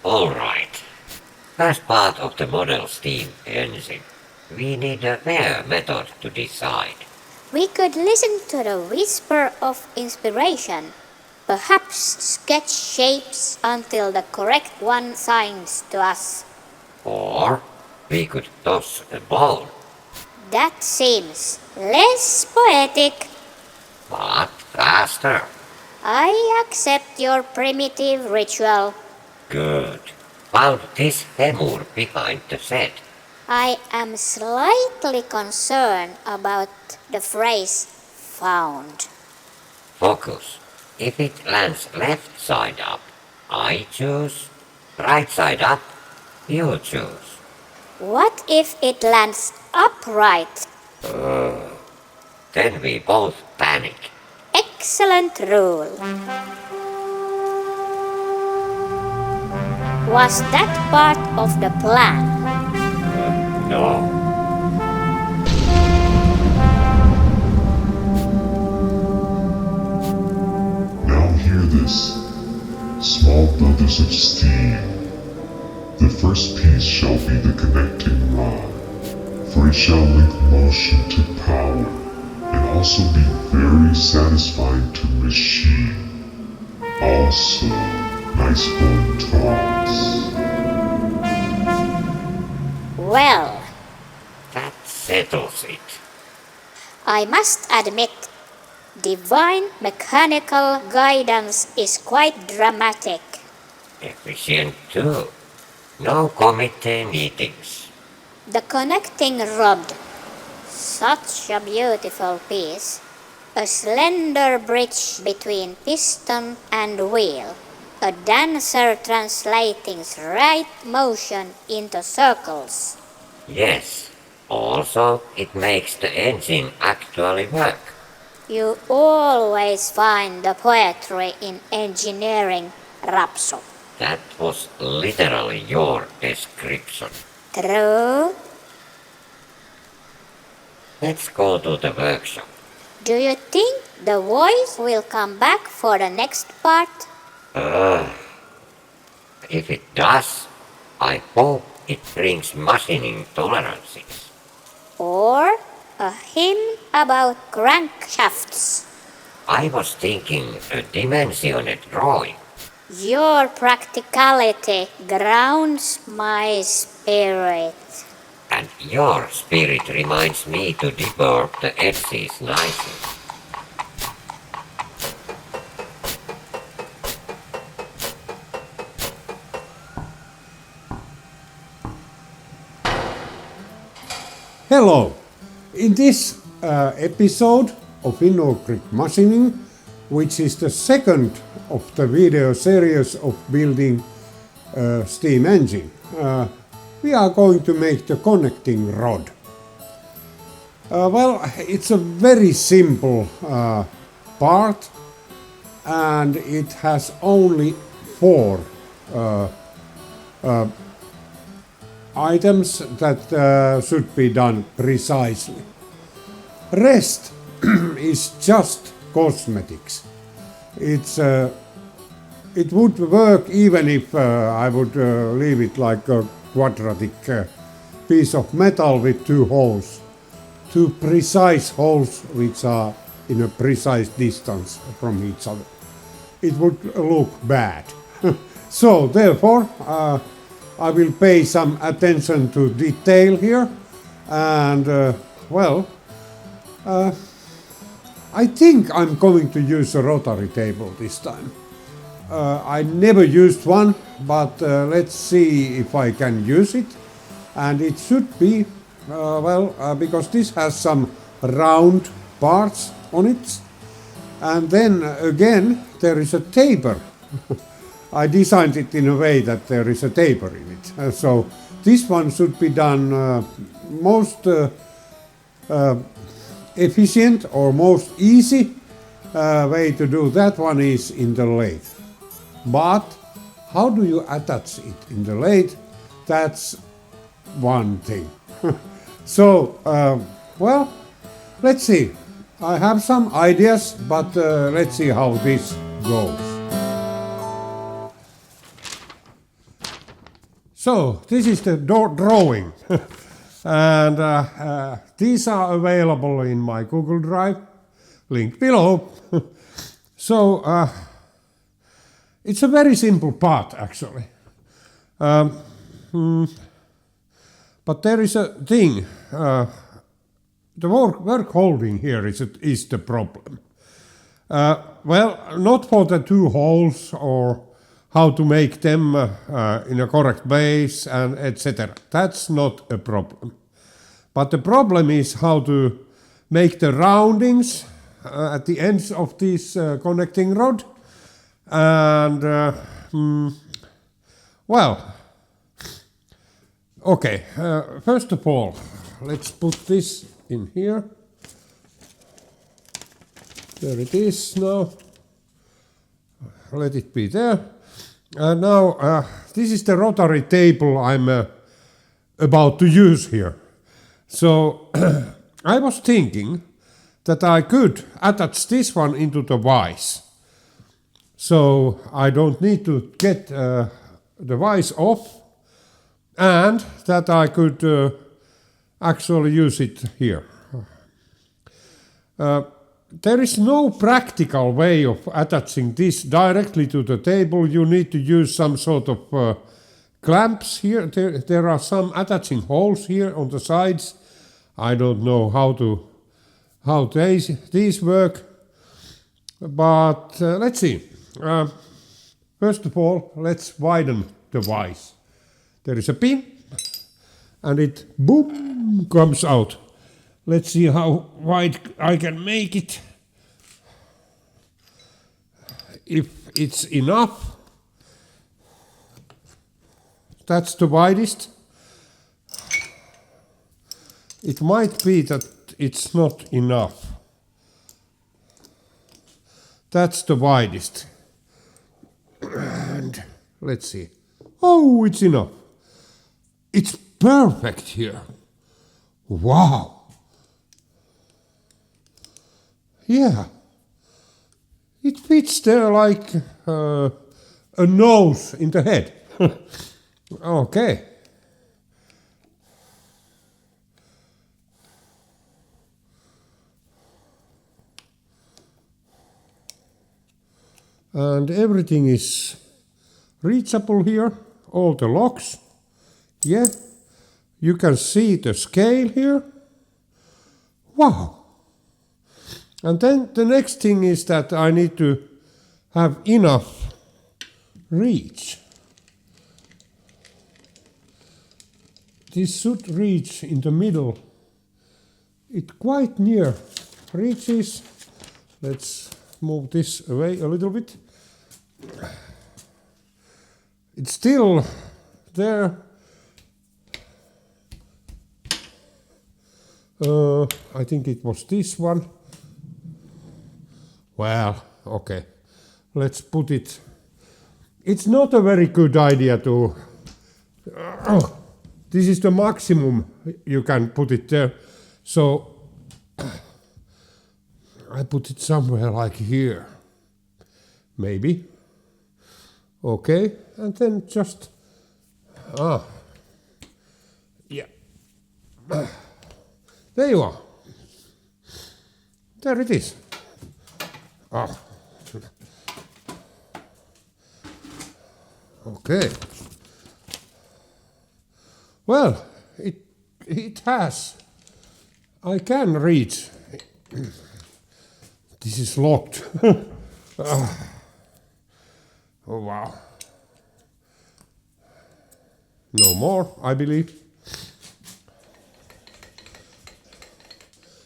Alright. As part of the model steam engine, we need a fair method to decide. We could listen to the whisper of inspiration. Perhaps sketch shapes until the correct one signs to us. Or we could toss a ball. That seems less poetic. But faster. I accept your primitive ritual. Good. Found this femur behind the shed. I am slightly concerned about the phrase found. Focus. If it lands left side up, I choose. Right side up, you choose. What if it lands upright? Then we both panic. Excellent rule. Was that part of the plan? No. Now hear this, small builders of steam. The first piece shall be the connecting rod, for it shall link motion to power, and also be very satisfying to machine. Also, nice bone toss. Well, That settles it. I must admit, divine mechanical guidance is quite dramatic. Efficient too. No committee meetings. The connecting rod, such a beautiful piece, a slender bridge between piston and wheel, a dancer translating right motion into circles. Yes. Also, it makes the engine actually work. You always find the poetry in engineering, Rapso. That was literally your description. True? Let's go to the workshop. Do you think the voice will come back for the next part? If it does, I hope it brings machining tolerances. Or a hymn about crankshafts? I was thinking a dimensionate drawing. Your practicality grounds my spirit. And your spirit reminds me to deburr the edges nicely. Hello! In this episode of Inno-Creek Machining, which is the second of the video series of building a steam engine, we are going to make the connecting rod. Well, it's a very simple part, and it has only four items that should be done precisely. Rest is just cosmetics. It would work even if I would leave it like a quadratic piece of metal with two holes, two precise holes which are in a precise distance from each other. It would look bad. So therefore I will pay some attention to detail here, and I think I'm going to use a rotary table this time. I never used one, but let's see if I can use it. And it should be, because this has some round parts on it. And then again, there is a taper. I designed it in a way that there is a taper in it. So this one should be done most efficient or most easy way to do that one is in the lathe. But how do you attach it in the lathe? That's one thing. So, let's see. I have some ideas, but let's see how this goes. So this is the drawing. And these are available in my Google Drive, link below. So it's a very simple part actually. But there is a thing, the work holding here is the problem. Well, not for the two holes or how to make them in a correct base and etc. That's not a problem. But the problem is how to make the roundings at the ends of this connecting rod. And well, okay, first of all, let's put this in here. There it is now. Let it be there. Now, this is the rotary table I'm about to use here. So, I was thinking that I could attach this one into the vise. So, I don't need to get the vise off, and that I could actually use it here. There is no practical way of attaching this directly to the table. You need to use some sort of clamps here. There are some attaching holes here on the sides. I don't know how these work, but let's see. First of all, let's widen the vise. There is a pin, and it boom comes out. Let's see how wide I can make it. If it's enough, that's the widest. It might be that it's not enough. That's the widest. And let's see. Oh, it's enough. It's perfect here. Wow. Yeah, it fits there like a nose in the head. Okay. And everything is reachable here, all the locks. Yeah, you can see the scale here. Wow. And then the next thing is that I need to have enough reach. This should reach in the middle. It quite near reaches. Let's move this away a little bit. It's still there. I think it was this one. Well, okay, let's put it. It's not a very good idea to. This is the maximum you can put it there. So I put it somewhere like here, maybe. Okay, and then just yeah. There you are. There it is. Okay. Well, it has. I can reach. This is locked. Oh wow. No more, I believe.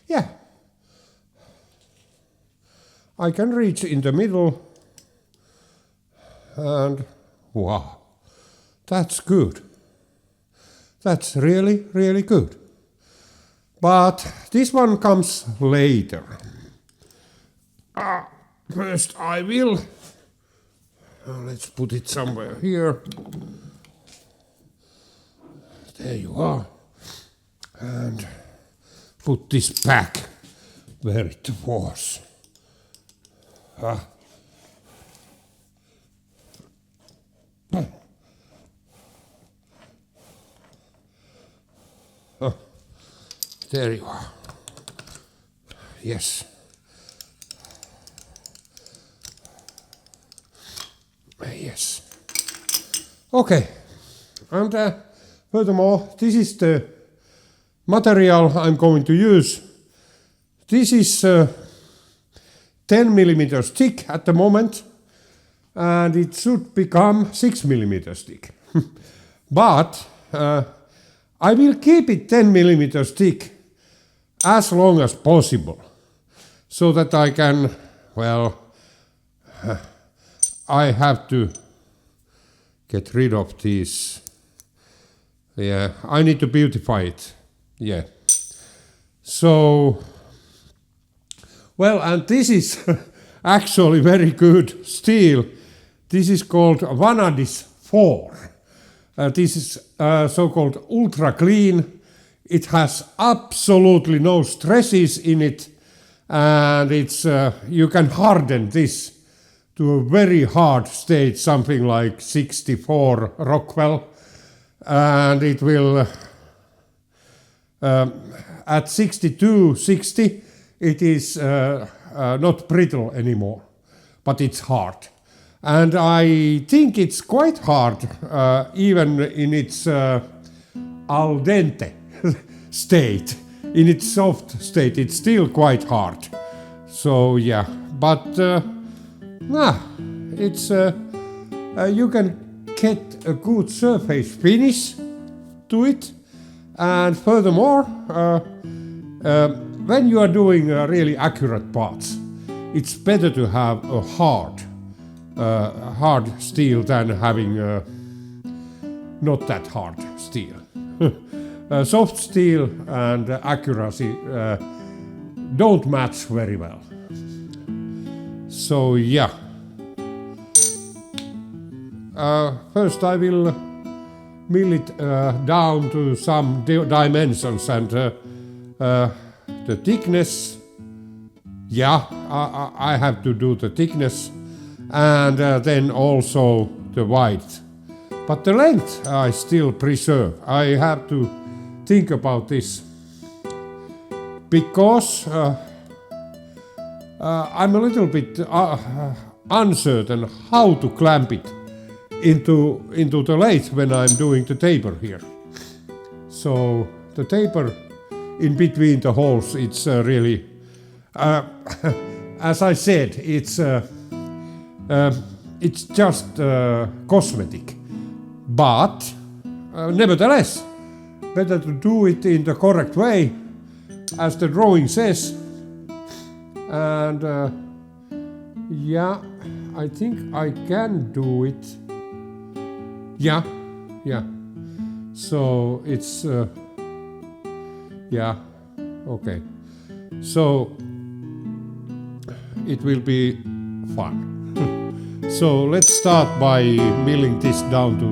Yeah. I can reach in the middle, and wow, that's good. That's really, really good. But this one comes later. First I will, let's put it somewhere here. There you are. And put this back where it was. there you are. Yes. Yes. Okay. And furthermore, this is the material I'm going to use. This is 10 millimeters thick at the moment, and it should become 6 millimeters thick. But I will keep it 10 millimeters thick as long as possible, so that I can, well, I have to get rid of these. Yeah, I need to beautify it. Yeah. So, well, and this is actually very good steel. This is called Vanadis 4. This is so-called ultra clean. It has absolutely no stresses in it, and it's you can harden this to a very hard state, something like 64 Rockwell, and it will at 62, 60 it is not brittle anymore, but it's hard. And I think it's quite hard, even in its al dente state. In its soft state, it's still quite hard. So yeah, but it's you can get a good surface finish to it, and furthermore, when you are doing really accurate parts, it's better to have a hard steel than having not that hard steel. Soft steel and accuracy don't match very well. So yeah. First I will mill it down to some dimensions, and the thickness, yeah, I have to do the thickness, and then also the width. But the length I still preserve. I have to think about this, because I'm a little bit uncertain how to clamp it into the lathe when I'm doing the taper here. So the taper in between the holes, it's really, as I said, it's just cosmetic. But nevertheless, better to do it in the correct way, as the drawing says. And yeah, I think I can do it. Yeah. So it's yeah, okay. So it will be fun. So let's start by milling this down to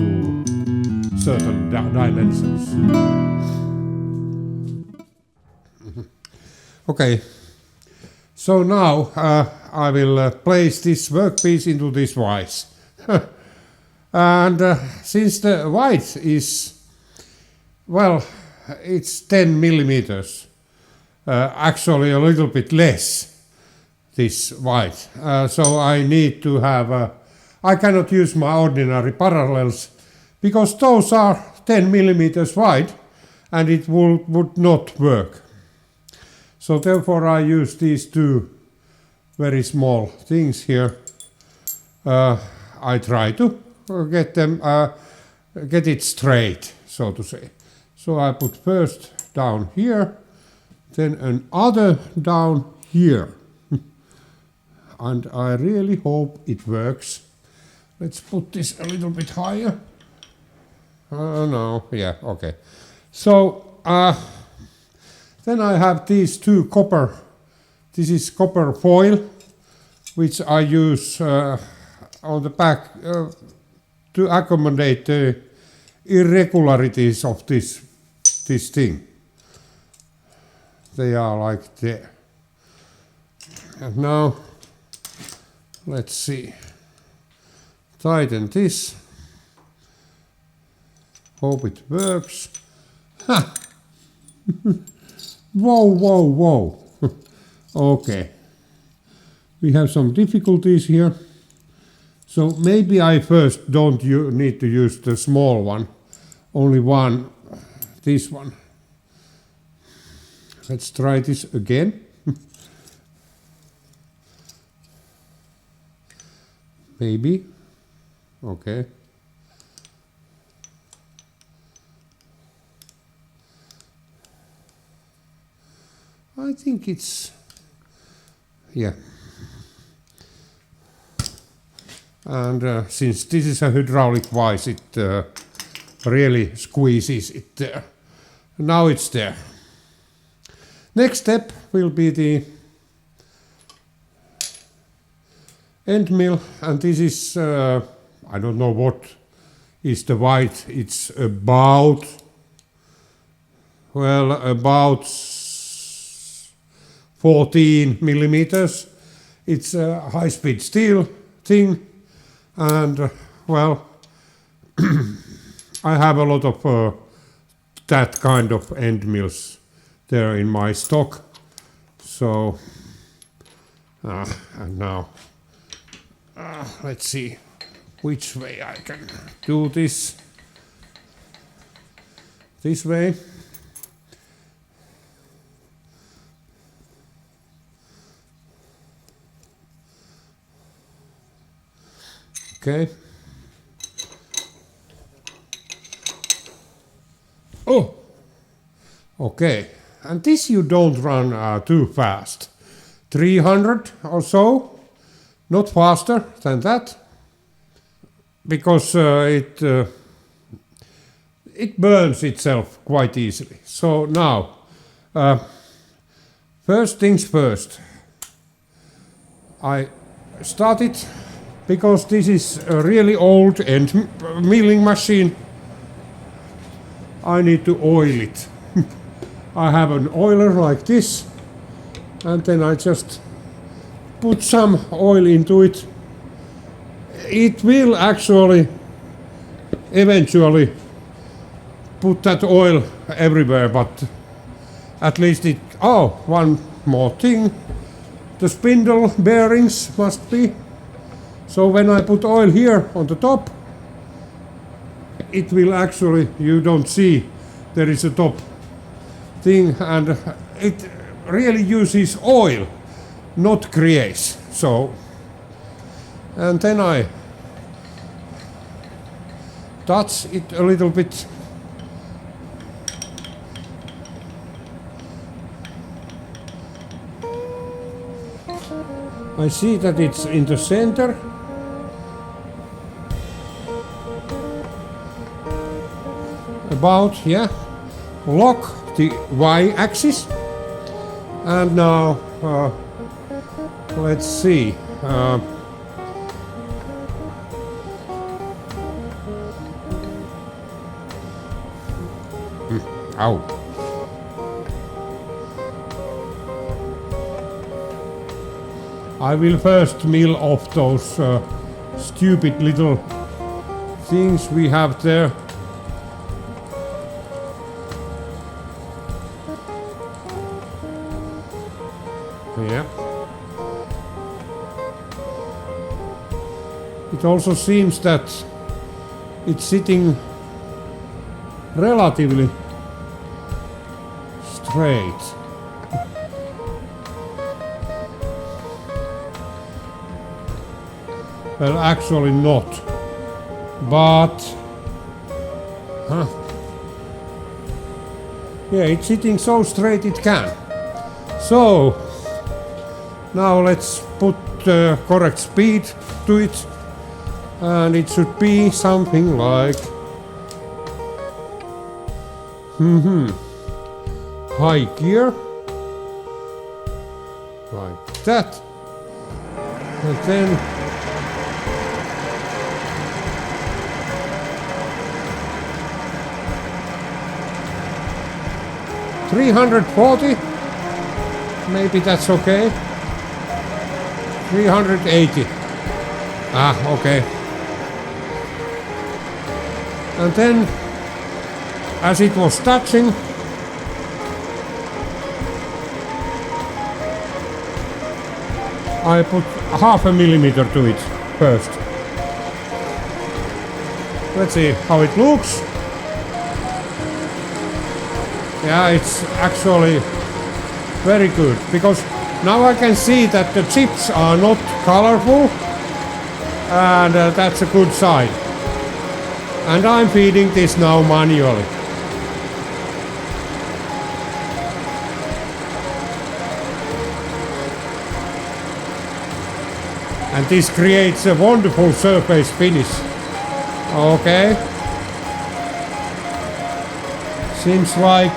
certain dimensions. Okay. So now I will place this workpiece into this vise. And since the width is, well, it's 10 millimeters, actually a little bit less, this width. So I need to have, I cannot use my ordinary parallels, because those are 10 millimeters wide and it would not work. So therefore I use these two very small things here. I try to get them, get it straight, so to say. So I put first down here, then another down here. And I really hope it works. Let's put this a little bit higher. No, yeah, okay. So then I have these two copper, this is copper foil, which I use on the back to accommodate the irregularities of this thing. They are like there. And now, let's see. Tighten this. Hope it works. Ha! Whoa, whoa, whoa. Okay. We have some difficulties here. So maybe I first don't need to use the small one. Only one, this one. Let's try this again. Maybe. Okay. I think it's, yeah. And since this is a hydraulic vise, it really squeezes it there. Now it's there. Next step will be the end mill, and this is, I don't know what is the height. It's about, well, about 14 millimeters. It's a high-speed steel thing, and well, I have a lot of that kind of end mills there in my stock. So, and now, let's see which way I can do this. This way. Okay. Oh, okay. And this you don't run too fast. 300 or so, not faster than that, because it burns itself quite easily. So now, first things first. I started, because this is a really old end milling machine, I need to oil it. I have an oiler like this, and then I just put some oil into it. It will actually eventually put that oil everywhere, but at least it, oh, one more thing, the spindle bearings must be. So when I put oil here on the top, it will actually, you don't see there is a top thing, and it really uses oil, not grease. So, and then I touch it a little bit. I see that it's in the center. About, yeah, lock the y-axis, and now let's see. Ow. I will first mill off those stupid little things we have there. Yeah. It also seems that it's sitting relatively straight. Well, actually not, but yeah, it's sitting so straight it can. So now let's put the correct speed to it, and it should be something like high gear, like that, and then 340, maybe that's okay. 380. Okay. And then, as it was touching, I put half a millimeter to it first. Let's see how it looks. Yeah, it's actually very good, because now I can see that the chips are not colorful, and that's a good sign. And I'm feeding this now manually. And this creates a wonderful surface finish. Okay. Seems like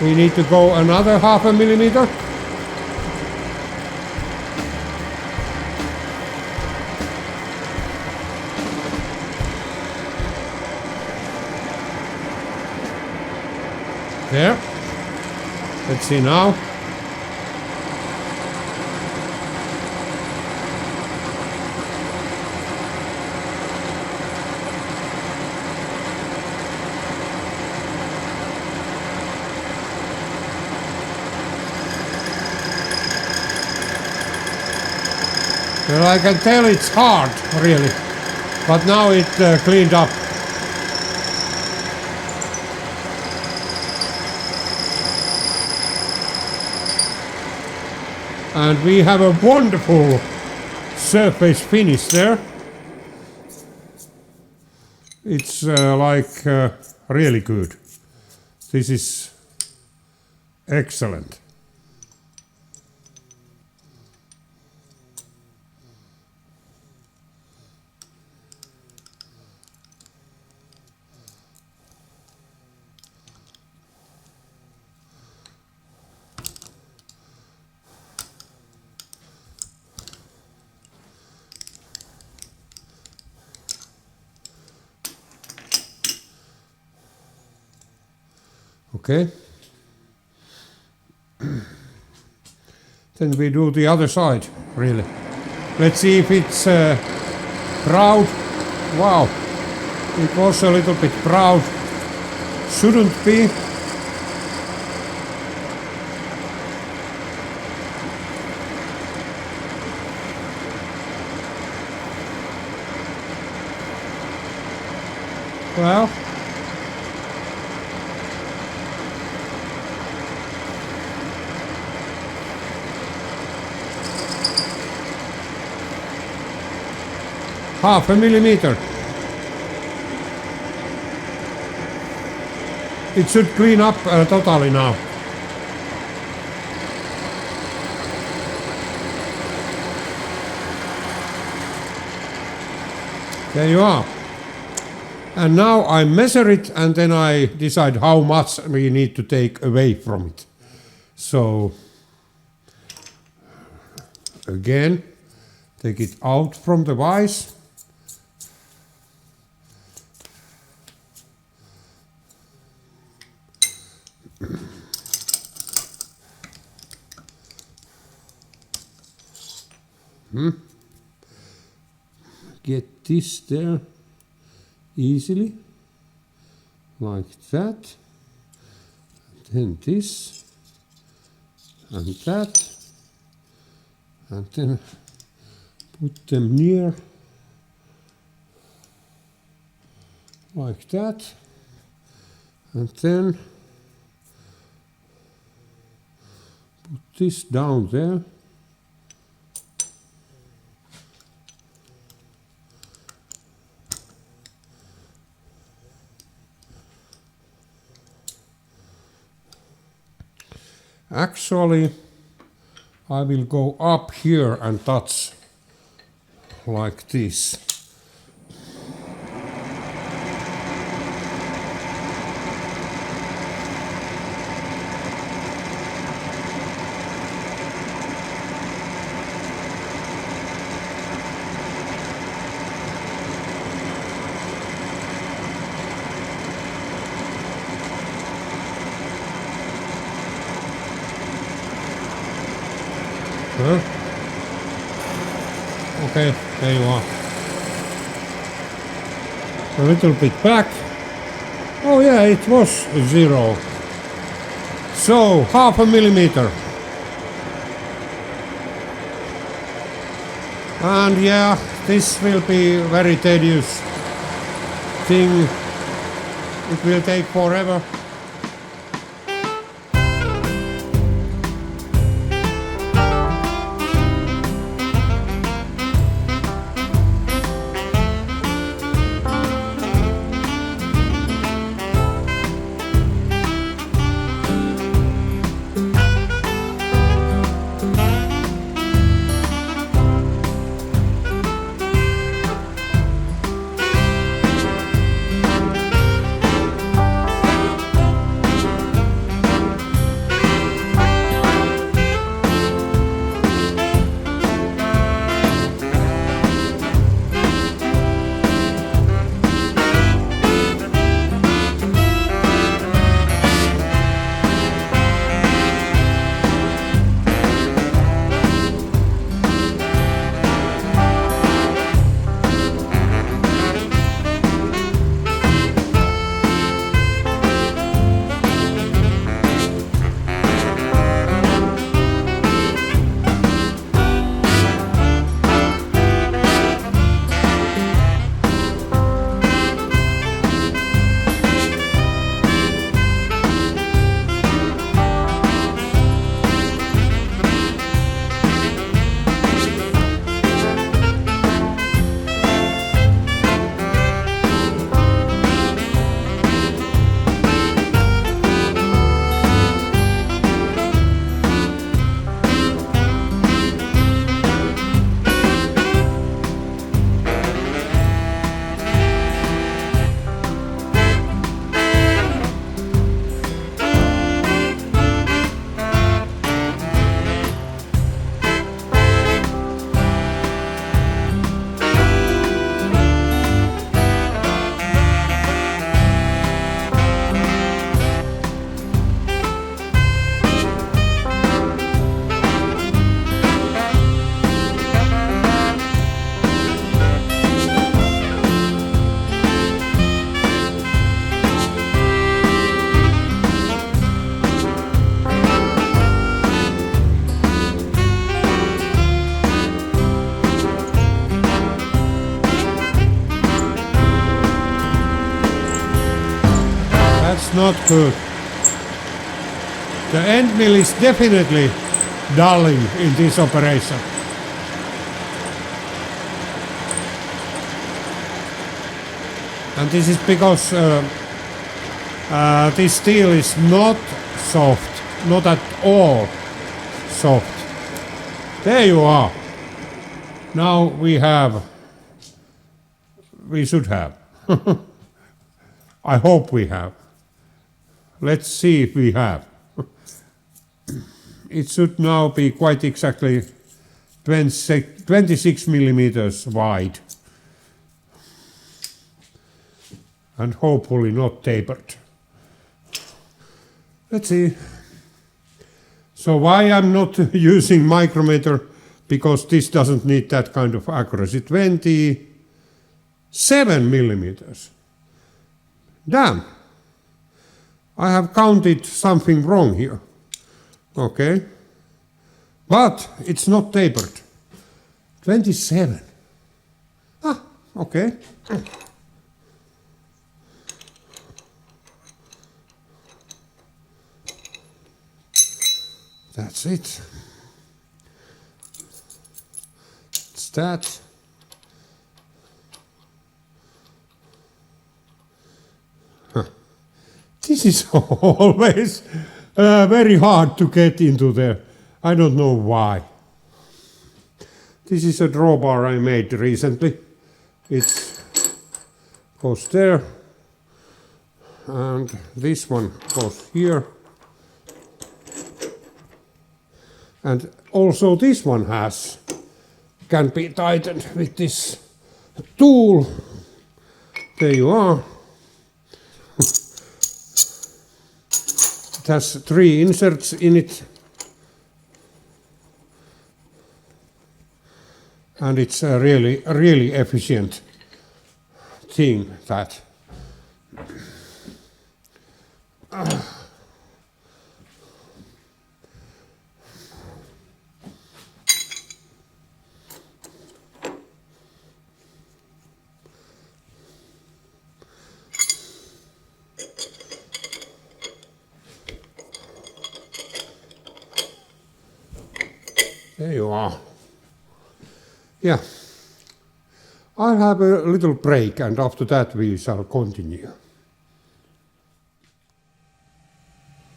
we need to go another half a millimeter. There. Let's see now. Well, I can tell it's hard, really, but now it cleaned up. And we have a wonderful surface finish there. It's really good. This is excellent. Okay. Then we do the other side, really. Let's see if it's proud. Wow, it was a little bit proud. Shouldn't be. Well, half a millimeter. It should clean up totally now. There you are. And now I measure it, and then I decide how much we need to take away from it. So again, take it out from the vise. Get this there easily, like that. Then this, and that, and then put them near, like that, and then put this down there. Actually, I will go up here and touch like this. Huh? Okay, there you are. A little bit back. Oh yeah, it was 0. So, half a millimeter. And yeah, this will be very tedious thing. It will take forever. Not good. The end mill is definitely dulling in this operation. And this is because this steel is not soft, not at all soft. There you are. Now we should have. I hope we have. Let's see if we have. It should now be quite exactly 26 millimeters wide. And hopefully not tapered. Let's see. So why I'm not using micrometer? Because this doesn't need that kind of accuracy. 27 millimeters. Damn. I have counted something wrong here. Okay. But it's not tapered. 27. Ah, okay. That's it. It's that. This is always very hard to get into there. I don't know why. This is a drawbar I made recently. It goes there. And this one goes here. And also this one can be tightened with this tool. There you are. It has 3 inserts in it. And it's a really efficient thing that. There you are. Yeah. I'll have a little break and after that we shall continue.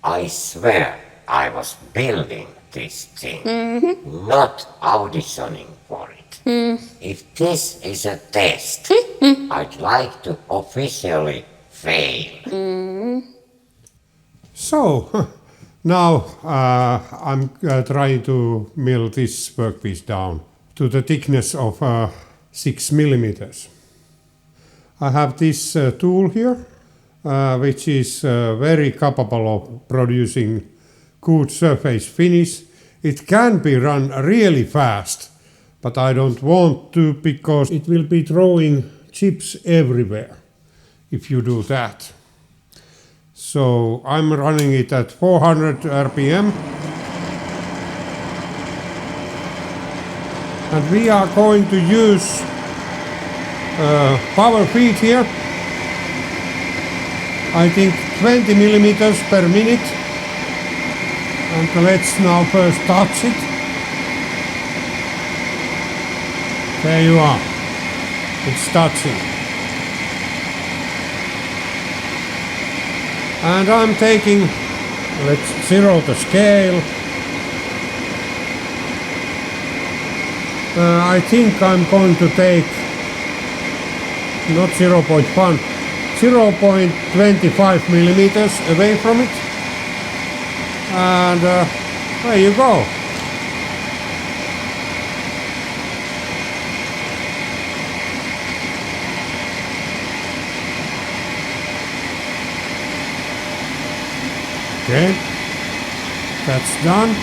I swear I was building this thing, not auditioning for it. If this is a test, I'd like to officially fail. So, now I'm trying to mill this workpiece down to the thickness of 6 millimeters. I have this tool here, which is very capable of producing good surface finish. It can be run really fast, but I don't want to because it will be throwing chips everywhere if you do that. So I'm running it at 400 RPM. And we are going to use power feed here. I think 20 millimeters per minute. And let's now first touch it. There you are. It's touching. And I'm taking, let's zero the scale. I think I'm going to take not 0.1, 0.25 millimeters away from it. And there you go. Okay, that's done.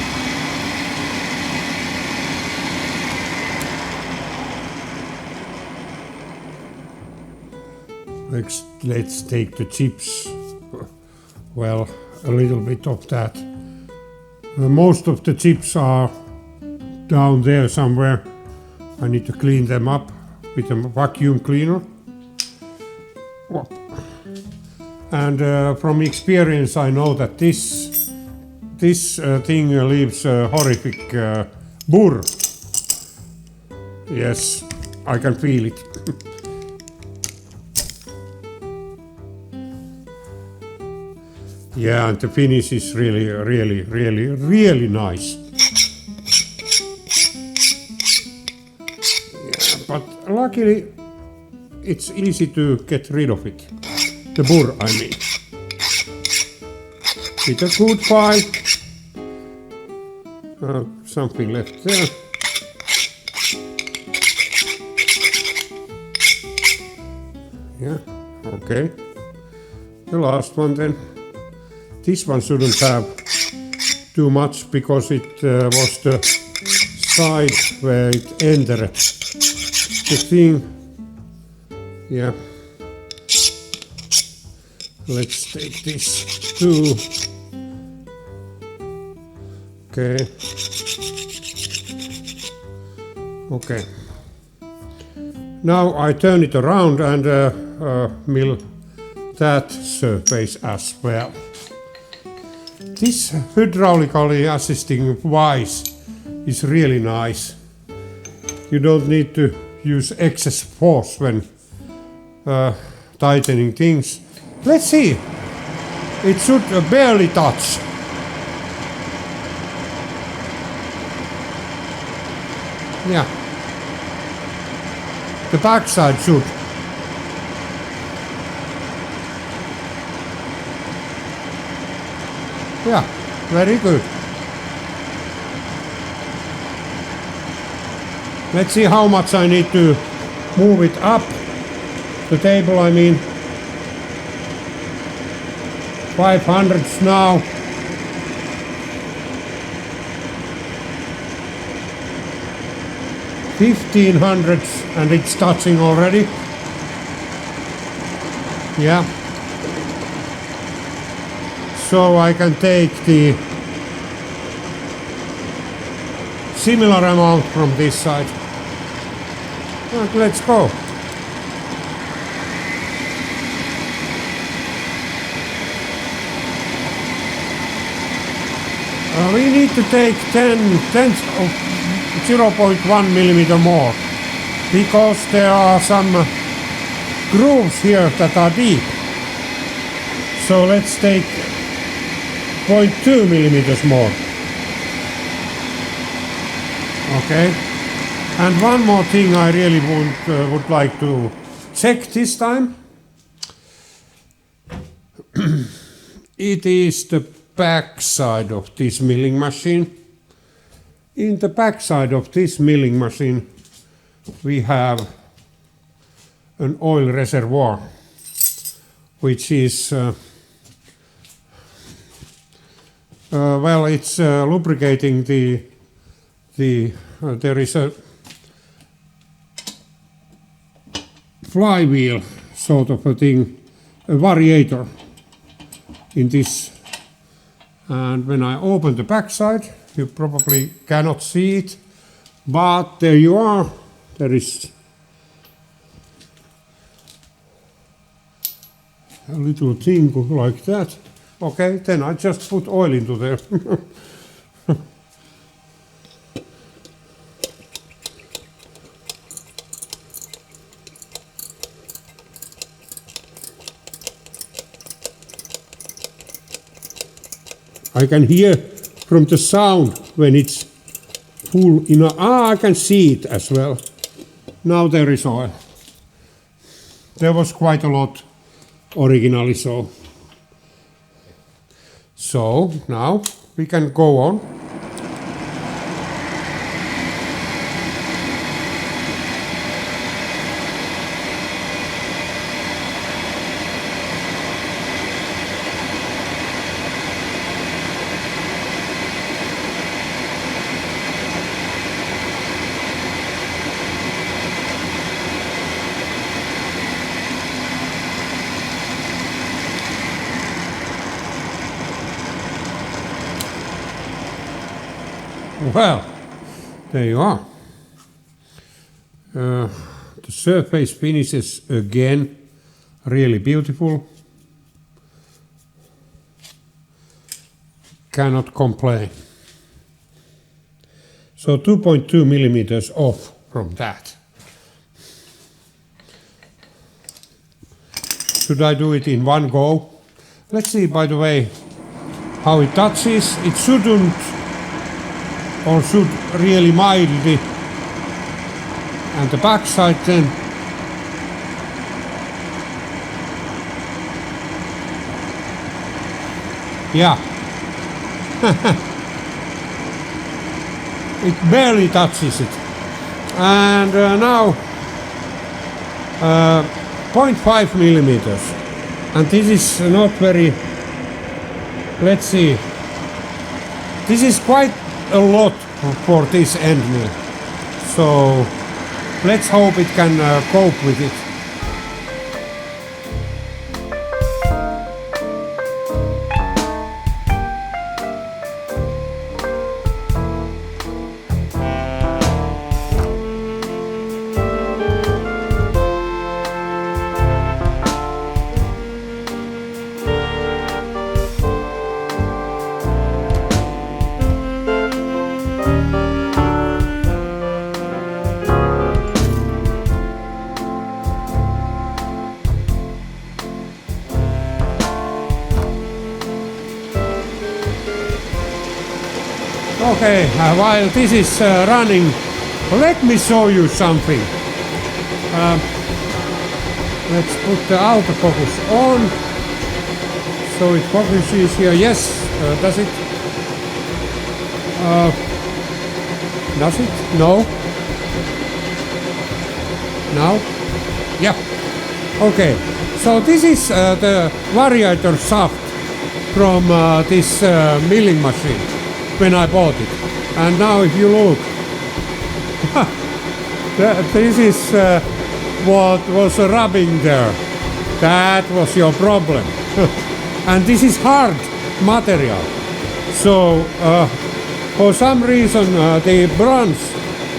Let's take the chips, well, a little bit of that. Most of the chips are down there somewhere. I need to clean them up with a vacuum cleaner. And from experience I know that this thing leaves a horrific burr. Yes, I can feel it. Yeah, and the finish is really nice. Yeah, but luckily it's easy to get rid of it. The burr, I mean. With a good file. Something left there. Yeah, okay. The last one then. This one shouldn't have too much because it was the side where it entered the thing. Yeah. Let's take this too. Okay. Okay. Now I turn it around and mill that surface as well. This hydraulically assisting vise is really nice. You don't need to use excess force when tightening things. Let's see. It should barely touch. Yeah. The backside should. Yeah, very good. Let's see how much I need to move it up. The table, I mean. 500s now. 1500s and it's touching already. Yeah. So I can take the similar amount from this side. And let's go. We need to take 10 tenths of 0.1 millimeter more, because there are some grooves here that are deep. So let's take 0.2 millimeters more. Okay. And one more thing I really would like to check this time. It is the back side of this milling machine. In the back side of this milling machine we have an oil reservoir, which is well, it's lubricating the there is a flywheel sort of a thing, a variator in this. And when I open the backside, you probably cannot see it, but there you are. There is a little thing like that. Okay, then I just put oil into there. I can hear from the sound when it's full enough. I can see it as well. Now there is oil. There was quite a lot originally, so now we can go on. Well, there you are. The surface finishes again really beautiful. Cannot complain. So 2.2 millimeters off from that. Should I do it in one go? Let's see, by the way, how it touches. It shouldn't, or should really mildly. And the back side then. Yeah. It barely touches it. And now 0.5 millimeters. And this is not very, let's see. This is quite a lot for this end mill. So let's hope it can cope with it. Okay, while this is running, let me show you something. Let's put the autofocus on, so it focuses here. Yes, does it? Does it? No? Now? Yeah. Okay, so this is the variator shaft from this milling machine when I bought it. And now if you look, this is what was rubbing there. That was your problem. And this is hard material. So for some reason the bronze,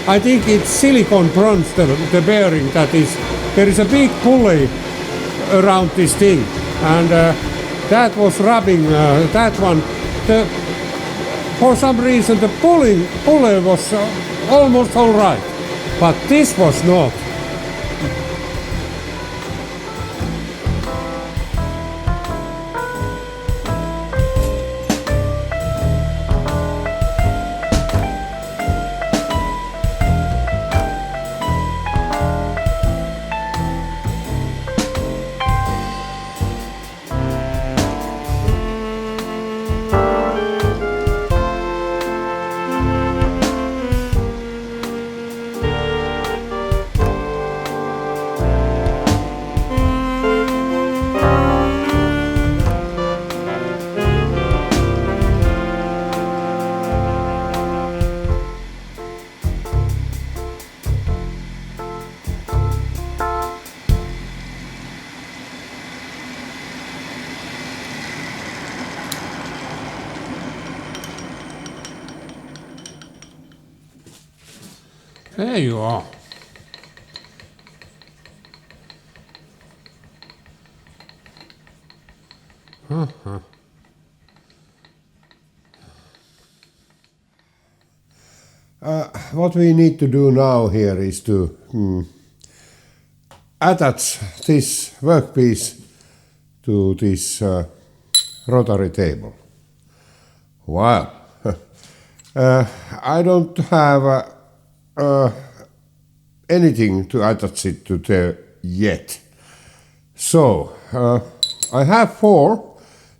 I think it's silicone bronze, the bearing that is, there is a big pulley around this thing. And that was rubbing that one. For some reason the pulley was almost all right, but this was not. There you are. What we need to do now here is to attach this workpiece to this rotary table. Wow. I don't have anything to attach it to there yet. So I have 4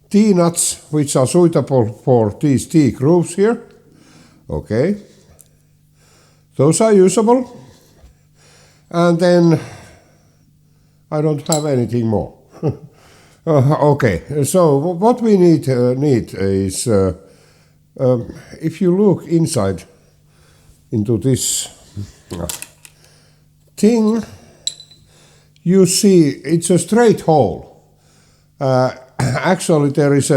T-nuts which are suitable for these T-grooves here. Okay. Those are usable. And then I don't have anything more. Okay, so what we need is if you look inside into this thing, you see it's a straight hole. Actually, there is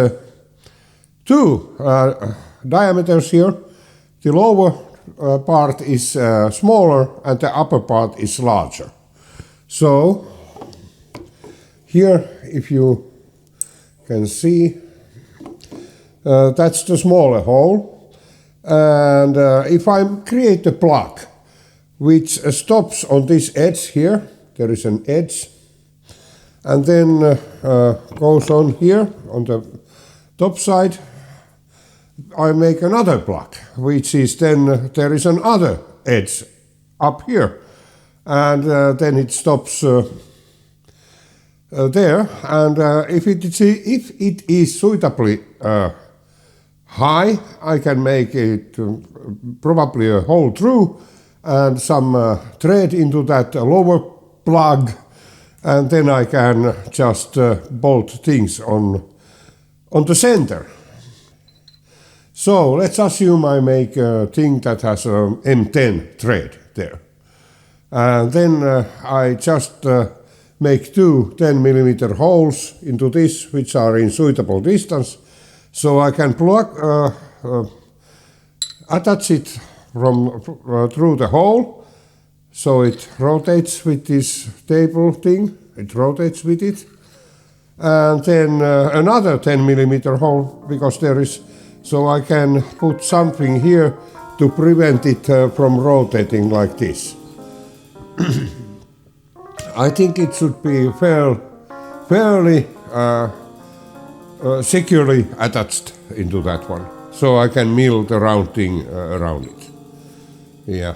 2 diameters here. The lower part is smaller and the upper part is larger. So here, if you can see, that's the smaller hole. And if I create a plug which stops on this edge here, there is an edge, and then goes on here on the top side, I make another plug, which is then there is another edge up here, and then it stops there. And if it is suitably high, I can make it probably a hole through and some thread into that lower plug, and then I can just bolt things on the center. So let's assume I make a thing that has a M10 thread there. And then I just make 2 10mm holes into this, which are in suitable distance. So I can plug, attach it from through the hole, so it rotates with this table thing. It rotates with it, and then another 10mm hole, because there is. So I can put something here to prevent it from rotating like this. I think it should be fairly securely attached into that one, so I can mill the round thing around it. Yeah,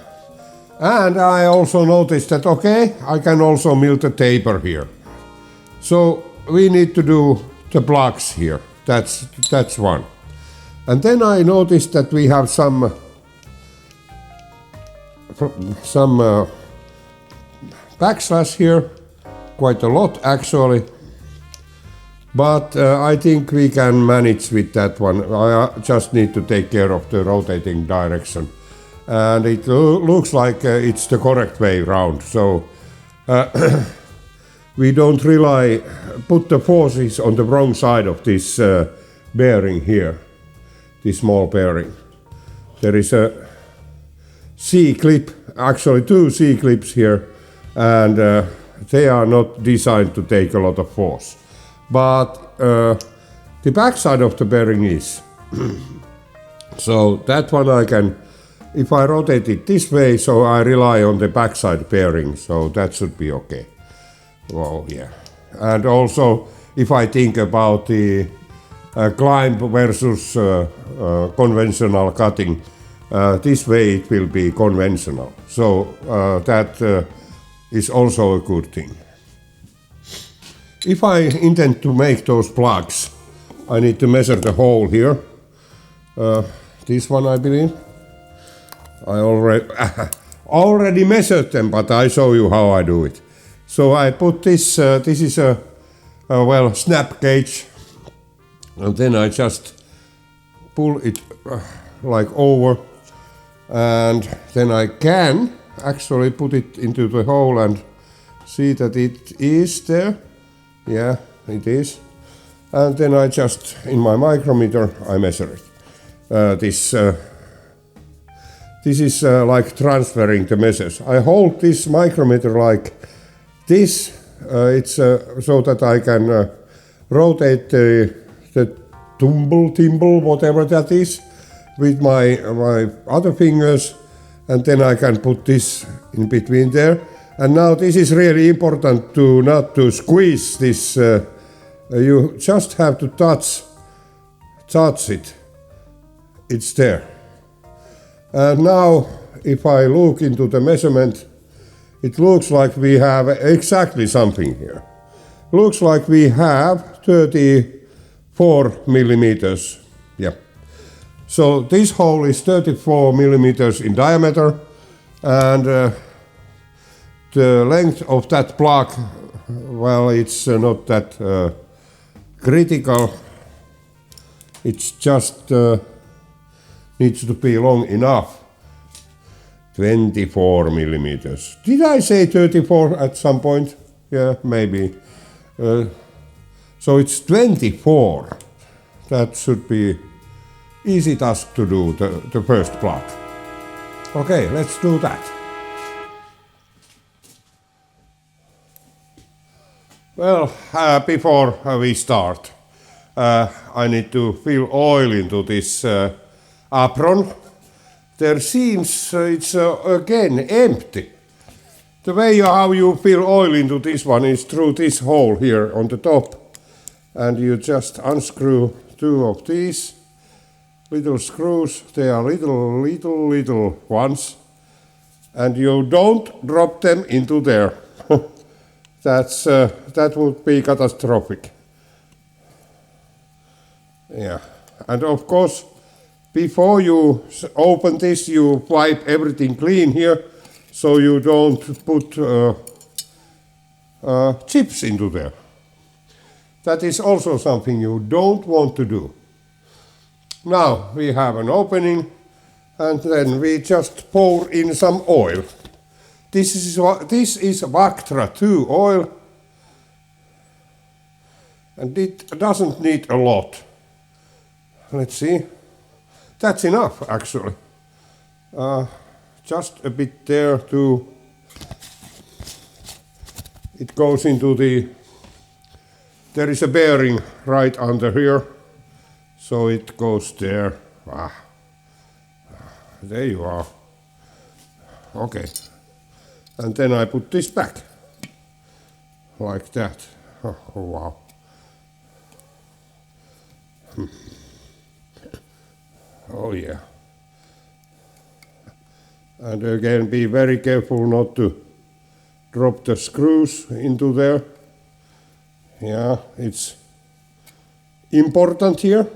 and I also noticed that I can also mill the taper here. So we need to do the plugs here. That's one. And then I noticed that we have some backslash here, quite a lot actually. But I think we can manage with that one. I just need to take care of the rotating direction. And it looks like it's the correct way round. So we don't put the forces on the wrong side of this bearing here, this small bearing. There is a C-clip, actually 2 C-clips here, and they are not designed to take a lot of force. But the back side of the bearing is. So that one I can if I rotate it this way, so I rely on the backside bearing, so that should be okay. Well, yeah. And also, if I think about the climb versus conventional cutting, this way it will be conventional. So that is also a good thing. If I intend to make those plugs, I need to measure the hole here. This one, I believe. I already measured them, but I show you how I do it. So I put this, this is a well, snap gauge, and then I just pull it like over, and then I can actually put it into the hole and see that it is there. Yeah, it is. And then I just, in my micrometer, I measure it. This is like transferring the measures. I hold this micrometer like this. It's so that I can rotate the thimble, whatever that is, with my other fingers, and then I can put this in between there. And now this is really important to not to squeeze this. You just have to touch it. It's there. And now, if I look into the measurement, it looks like we have exactly something here. Looks like we have 34 millimeters. Yeah. So this hole is 34 millimeters in diameter, and the length of that plug, well, it's not that critical. It's just needs to be long enough. 24 millimeters. Did I say 34 at some point? Yeah, maybe. So it's 24. That should be easy task to do, the first plug. Okay, let's do that. Well, before we start, I need to fill oil into this apron. There seems it's again empty. The way how you fill oil into this one is through this hole here on the top, and you just unscrew two of these little screws. They are little ones, and you don't drop them into there. That would be catastrophic. Yeah, and of course, before you open this, you wipe everything clean here, so you don't put chips into there. That is also something you don't want to do. Now we have an opening, and then we just pour in some oil. This is Vactra 2 oil, and it doesn't need a lot. Let's see. That's enough, actually. Just a bit there to... It goes into the... There is a bearing right under here, so it goes there. There you are. Okay. And then I put this back. Like that. Oh, wow. Oh yeah. And again, be very careful not to drop the screws into there. Yeah, it's important here.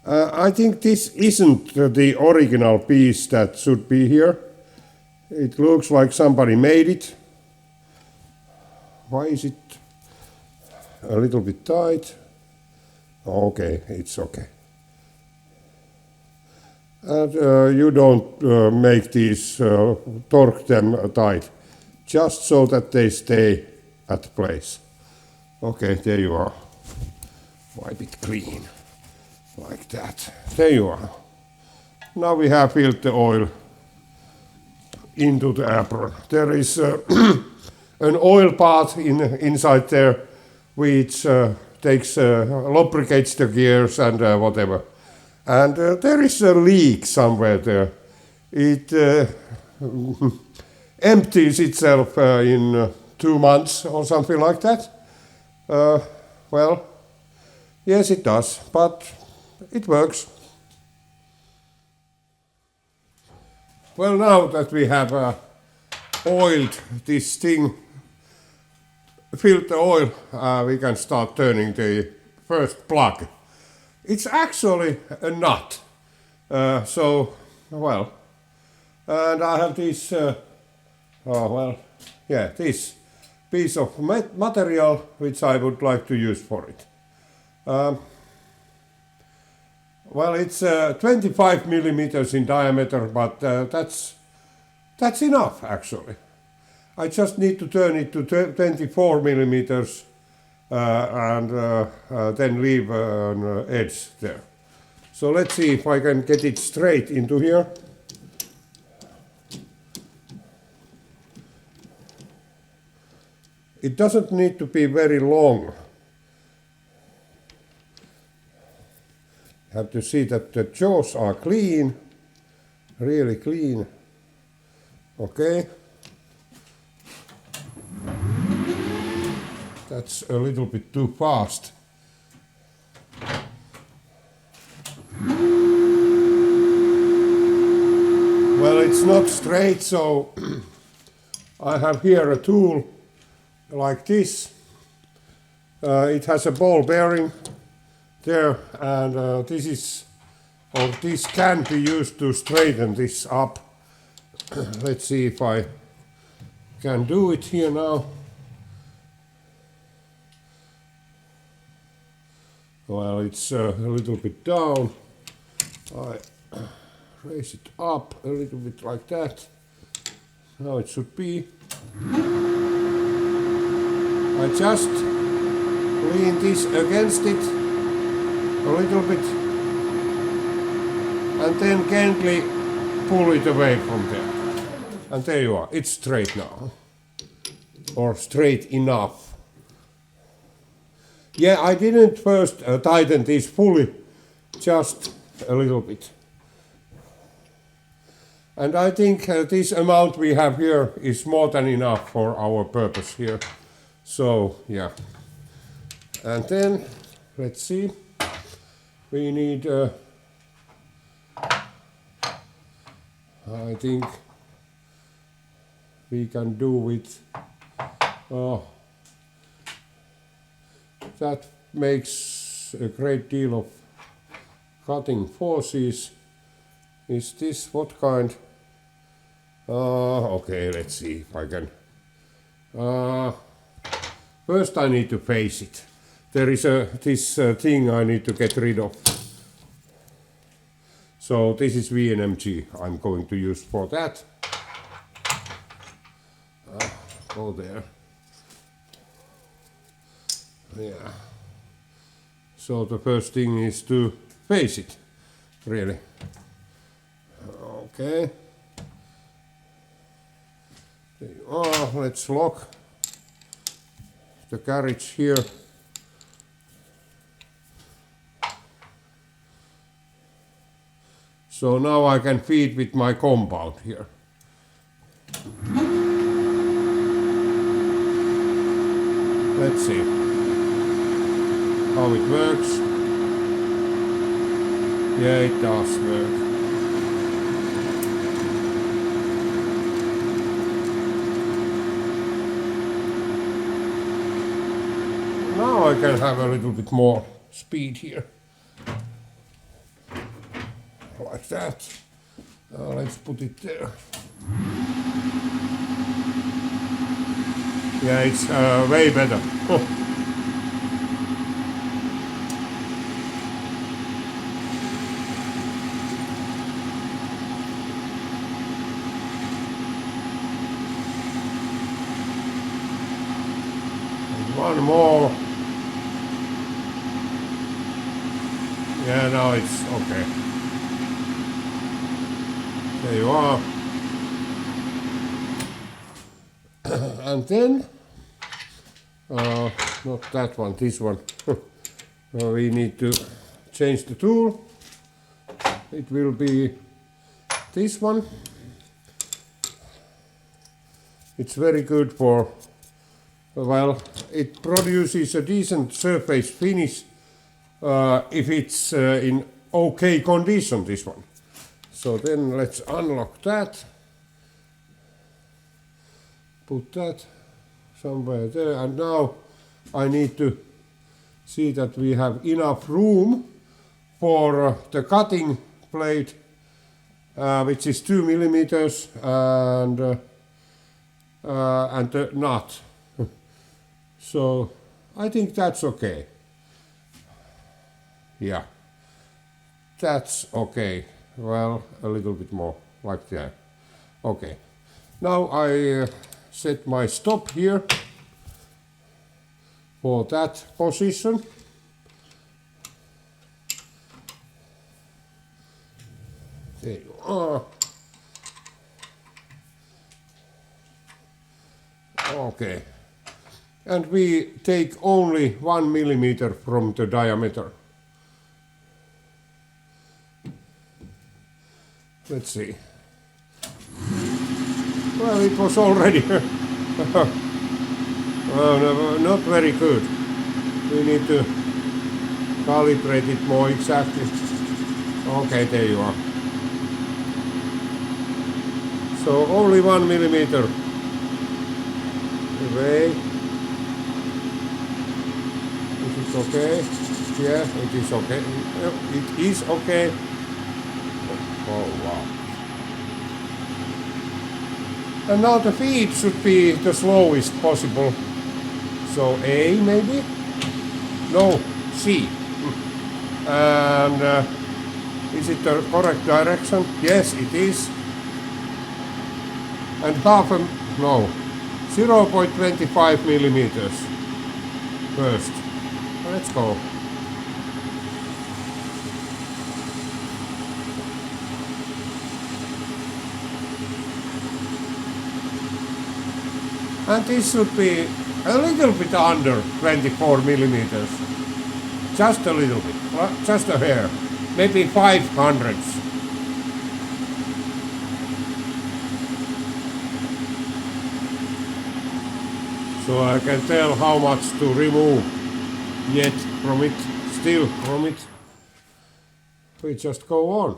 I think this isn't the original piece that should be here. It looks like somebody made it. Why is it a little bit tight? Okay, it's okay. And you don't make these, torque them tight, just so that they stay at place. Okay, there you are. Wipe it clean, like that. There you are. Now we have filled the oil into the apron. There is an oil bath inside there, which takes lubricates the gears and whatever. And there is a leak somewhere there. it empties itself in 2 months or something like that. Well, yes, it does, but it works. Well, now that we have oiled this thing, filled the oil, we can start turning the first plug. It's actually a nut. So, well, and I have this, this piece of material which I would like to use for it. Well, it's 25 millimeters in diameter, but that's enough actually. I just need to turn it to 24 millimeters and then leave an edge there. So let's see if I can get it straight into here. It doesn't need to be very long. Have to see that the jaws are clean, really clean. Okay. That's a little bit too fast. Well, it's not straight, so I have here a tool like this. It has a ball bearing there, and this can be used to straighten this up. Let's see if I can do it here now. Well, it's a little bit down. I raise it up a little bit like that. Now it should be. I just lean this against it a little bit and then gently pull it away from there. And there you are, it's straight now. Or straight enough. Yeah, I didn't first tighten this fully, just a little bit. And I think this amount we have here is more than enough for our purpose here. So, yeah. And then, let's see, we need, I think we can do with, that makes a great deal of cutting forces. Is this what kind? Okay, let's see if I can. First I need to face it. There is this thing I need to get rid of. So this is VNMG I'm going to use for that. Go there. Yeah. So the first thing is to face it, really. Okay. There you are. Let's lock the carriage here. So now I can feed with my compound here. Let's see how it works. Yeah, it does work. Now I can have a little bit more speed here. Like that. Let's put it there. Yeah, it's way better. One more. Yeah, now it's okay. There you are. And then, not that one, this one. We need to change the tool. It will be this one. It's very good for, well, it produces a decent surface finish if it's in okay condition, this one. So then let's unlock that. Put that somewhere there, and now I need to see that we have enough room for the cutting plate, which is 2 millimeters, and the nut. So I think that's okay. Yeah, that's okay. Well, a little bit more like that. Okay. Now I set my stop here for that position. There you are. Okay. And we take only 1 millimeter from the diameter. Let's see. Well, it was already no, not very good. We need to calibrate it more exactly. Okay, there you are. So only 1 millimeter away. Is it okay? Yeah, it is okay. It is okay. Oh wow. And now the feed should be the slowest possible. So A maybe? No, C. And is it the correct direction? Yes, it is. And half a, no, 0.25 millimeters first. Let's go. And this should be a little bit under 24 millimeters. Just a little bit, just a hair. Maybe 500. So I can tell how much to remove yet from it, still from it. We just go on.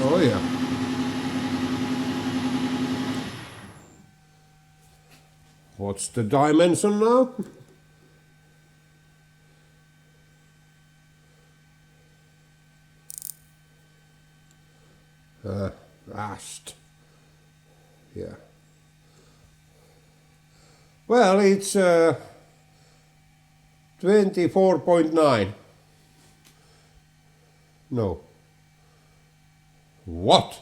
Oh yeah. What's the dimension now? Vast. Yeah. Well, it's 24.9. No. What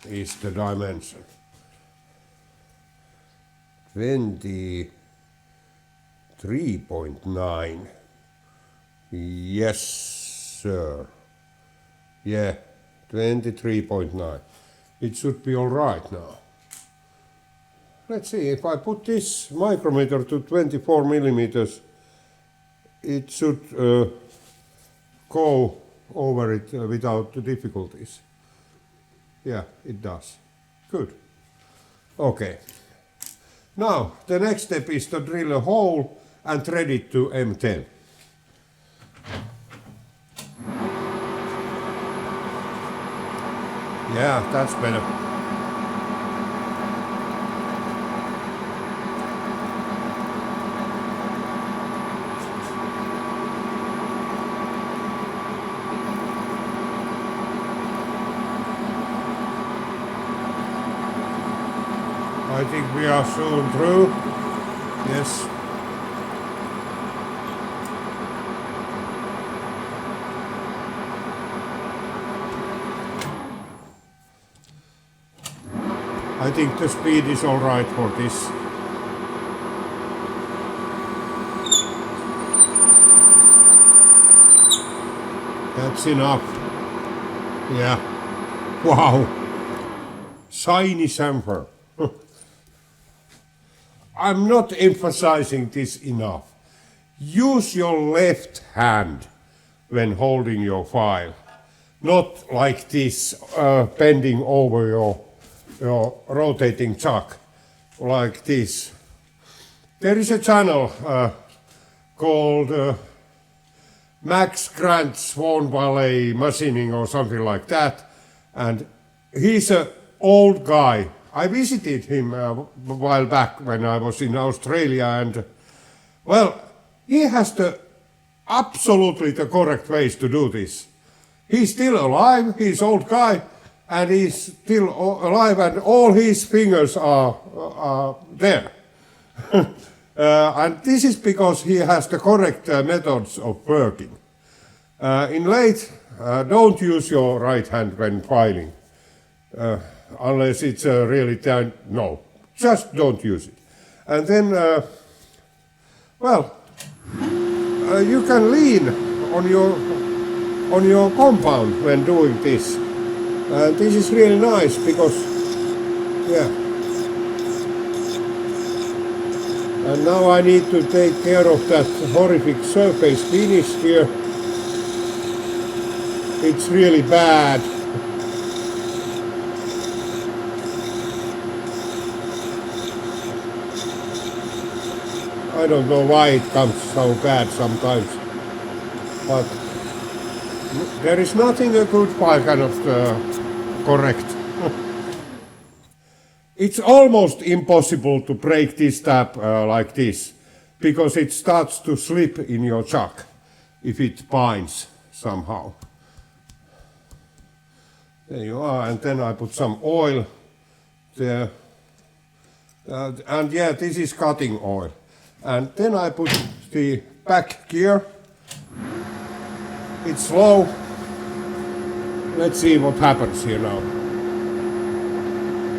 is the dimension? 23.9. Yes, sir. Yeah, 23.9. It should be all right now. Let's see, if I put this micrometer to 24 millimeters, it should go over it without difficulties. Yeah, it does. Good. Okay. Now, the next step is to drill a hole and thread it to M10. Yeah, that's better. I think we are soon through. Yes. I think the speed is all right for this. That's enough. Yeah. Wow. Shiny chamfer. I'm not emphasizing this enough. Use your left hand when holding your file, not like this, bending over your rotating chuck, like this. There is a channel called Max Grant Swan machining or something like that, and he's an old guy. I visited him a while back when I was in Australia, and well, he has absolutely the correct ways to do this. He's still alive, he's an old guy, and he's still alive, and all his fingers are there. And this is because he has the correct methods of working. In lathe, don't use your right hand when filing, unless it's really tight. No, just don't use it. And then, well, you can lean on your compound when doing this. This is really nice because, yeah. And now I need to take care of that horrific surface finish here. It's really bad. I don't know why it comes so bad sometimes, but there is nothing a good file cannot correct. It's almost impossible to break this tab like this, because it starts to slip in your chuck if it binds somehow. There you are, and then I put some oil there. And yeah, this is cutting oil. And then I put the back gear. It's slow. Let's see what happens here now.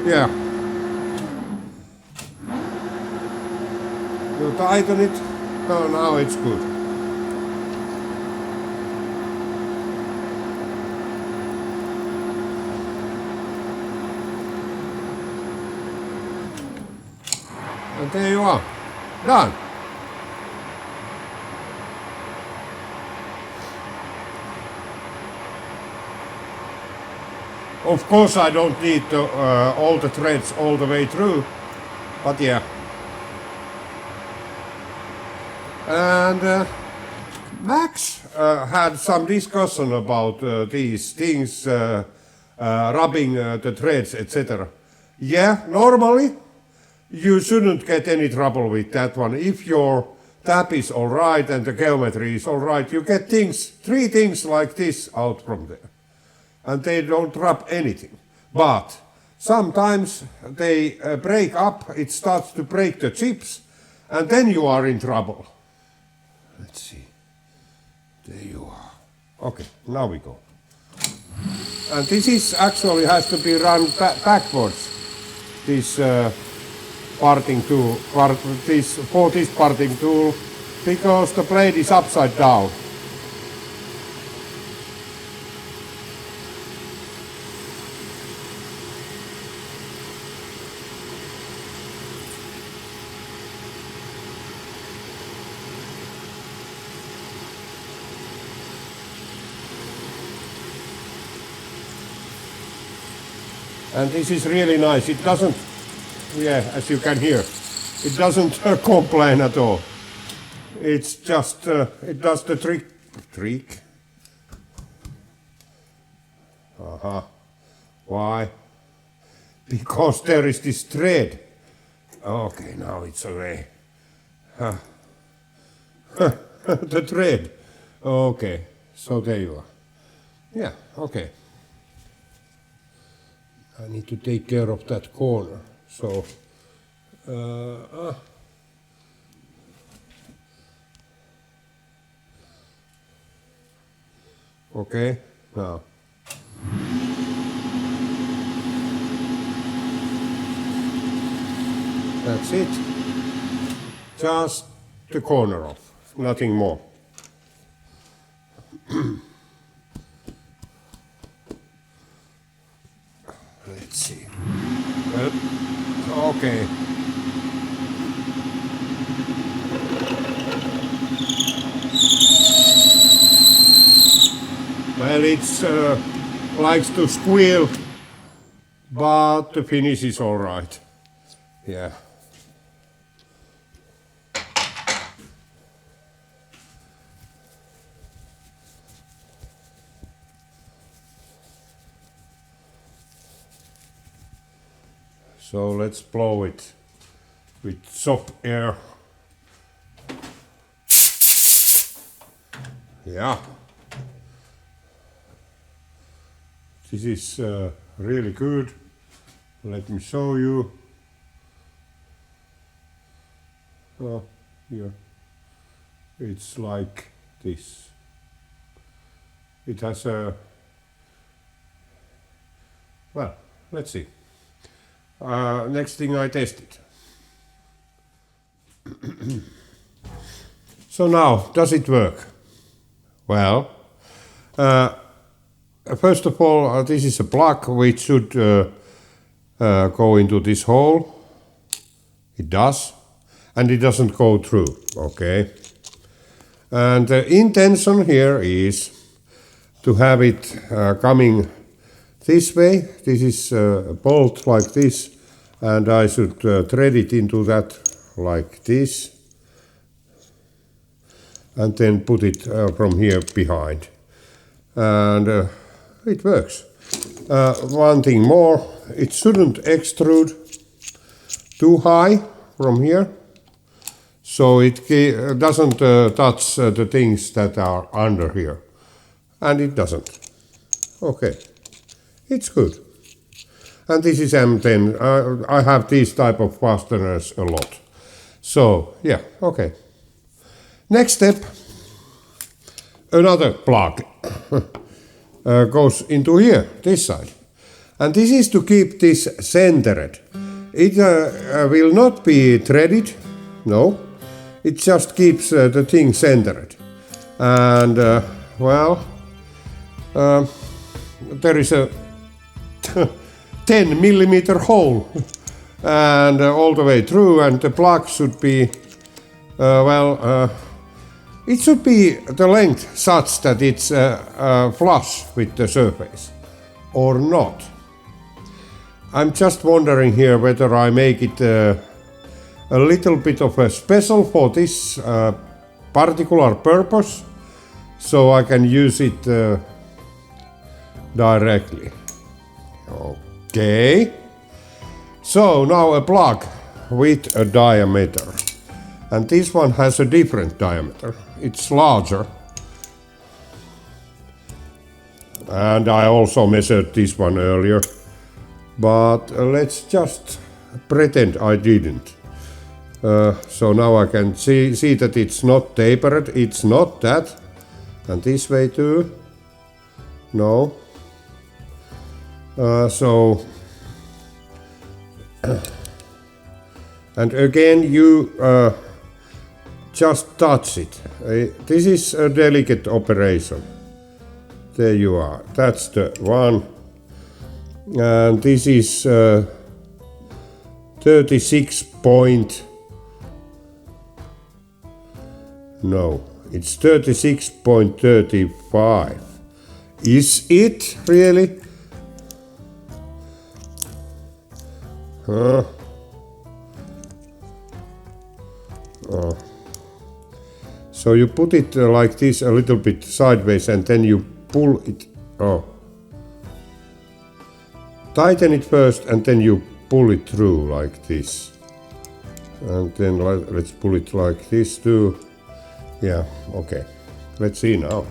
Yeah. You tighten it. Oh, now it's good. And there you are. Done. Of course, I don't need all the threads all the way through, but yeah. And Max had some discussion about these things, rubbing the threads, etc. Yeah, normally you shouldn't get any trouble with that one. If your tab is alright and the geometry is alright, you get three things like this out from there. And they don't rub anything. But sometimes they break up, it starts to break the chips, and then you are in trouble. Let's see. There you are. Okay, now we go. And this is actually has to be run backwards. This parting tool, this parting tool, because the blade is upside down. And this is really nice. It doesn't, yeah, as you can hear, it doesn't complain at all. It's just, it does the trick. Why? Because there is this thread. Okay, now it's away. The thread. Okay, so there you are. Yeah, okay. I need to take care of that corner, so okay, now that's it, just the corner off, nothing more. Let's see. Well, okay. it's likes to squeal, but the finish is all right. Yeah. So let's blow it with soft air. Yeah. This is really good. Let me show you. Oh, here. It's like this. It has a... Well, let's see. Next thing I tested. So now, does it work? Well, first of all, this is a plug which should go into this hole. It does, and it doesn't go through, okay? And the intention here is to have it coming this way. This is a bolt like this, and I should thread it into that like this, and then put it from here behind. And it works. One thing more, it shouldn't extrude too high from here, so it doesn't touch the things that are under here. And it doesn't. Okay. It's good. And this is M10. I have these type of fasteners a lot. So, yeah, okay. Next step, another plug goes into here, this side. And this is to keep this centered. It will not be threaded, no. It just keeps the thing centered. And, well, there is a 10 millimeter hole and all the way through, and the plug should be it should be the length such that it's flush with the surface or not. I'm just wondering here whether I make it a little bit of a special for this particular purpose, so I can use it directly. Okay, so now a plug with a diameter, and this one has a different diameter. It's larger, and I also measured this one earlier, but let's just pretend I didn't. So now I can see that it's not tapered, it's not that, and this way too, no. So, and again you just touch it. This is a delicate operation. There you are, that's the one. And this is 36 point, no, it's 36.35. Is it really? Oh. So you put it like this a little bit sideways, and then you pull it. Oh. Tighten it first, and then you pull it through like this. And then let's pull it like this too. Yeah, okay. Let's see now.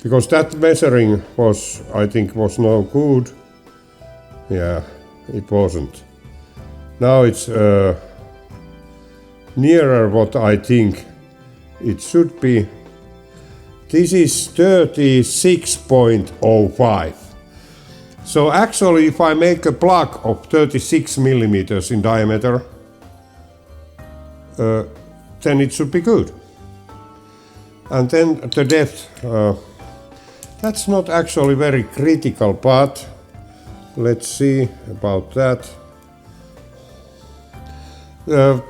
Because that measuring was, I think, was no good. Yeah. It wasn't. Now it's nearer what I think it should be. This is 36.05. So actually, if I make a plug of 36 millimeters in diameter, then it should be good. And then the depth, that's not actually very critical, but let's see about that.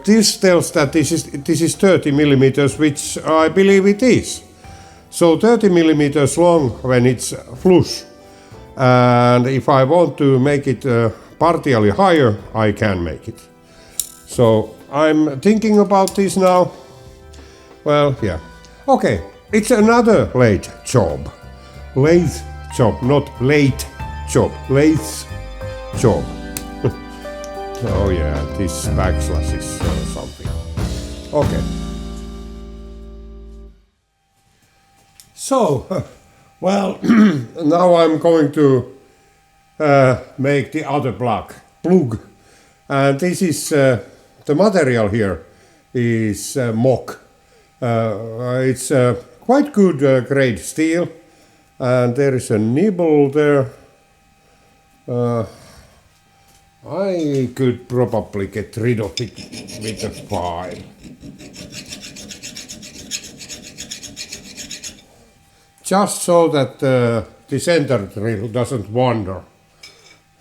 This tells that this is 30 millimeters, which I believe it is. So 30 millimeters long when it's flush. And if I want to make it partially higher, I can make it. So I'm thinking about this now. Well, yeah. Okay, it's another lathe job. Lathe job, not late job. Lathe job. Oh yeah, this backslash is something. Okay. So, well, now I'm going to make the other plug. And this is, the material here is mock. It's quite good grade steel. And there is a nibble there. I could probably get rid of it with a file. Just so that the center drill doesn't wander.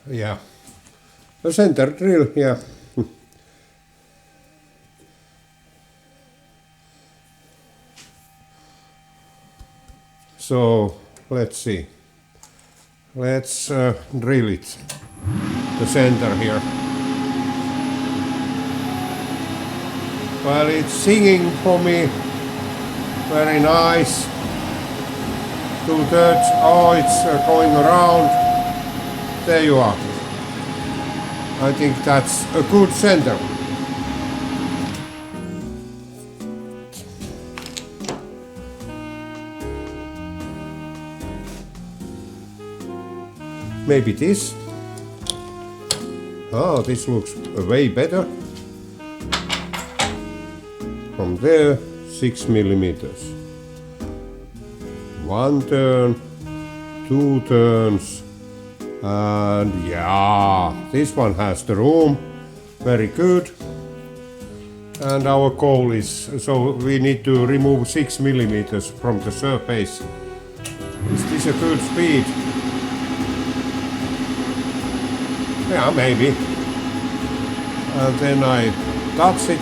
Yeah. The center drill, yeah. So, let's see. Let's drill it. The center here. Well, it's singing for me. Very nice. 2/3. Oh, it's going around. There you are. I think that's a good center. Maybe this. Oh, this looks way better. From there, 6 millimeters. 1 turn, 2 turns, and yeah, this one has the room. Very good. And our goal is, so we need to remove 6 millimeters from the surface. Is this a good speed? Yeah, maybe. And then I touch it.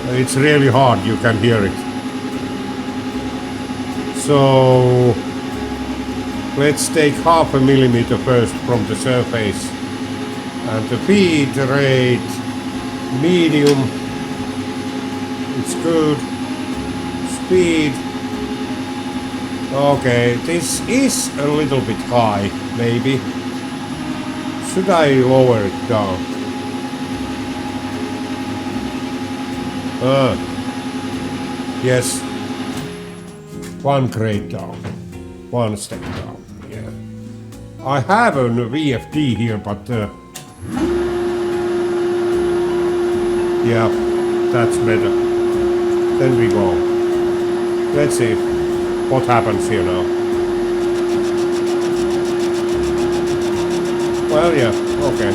It's really hard, you can hear it. So let's take 0.5 millimeter first from the surface. And the feed rate, medium. It's good. Speed. Okay, this is a little bit high, maybe. Should I lower it down? Yes. 1 grade down. 1 step down, yeah. I have a VFD here, but yeah, that's better. Then we go. Let's see what happens here now. Well, yeah, okay.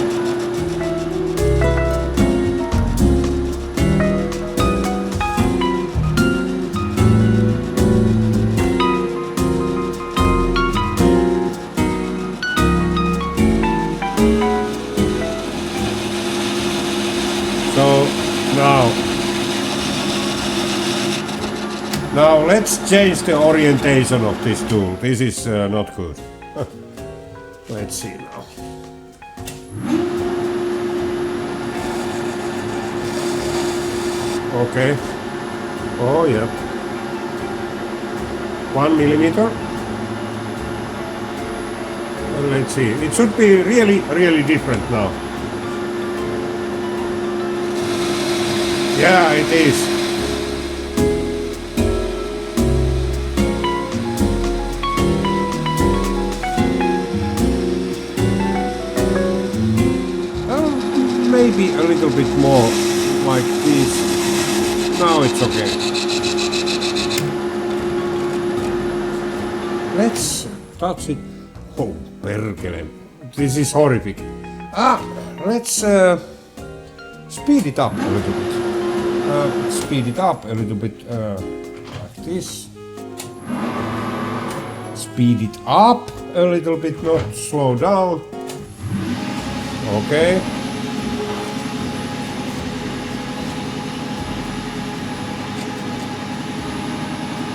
Now let's change the orientation of this tool. This is not good. Let's see now. Okay. Oh yeah. 1 millimeter. Well, let's see. It should be really different now. Yeah, it is. Maybe a little bit more like this. Now it's okay. Let's touch it. Oh, perkele. This is horrific. Let's speed it up a little bit. Speed it up a little bit like this. Speed it up a little bit, not slow down. Okay.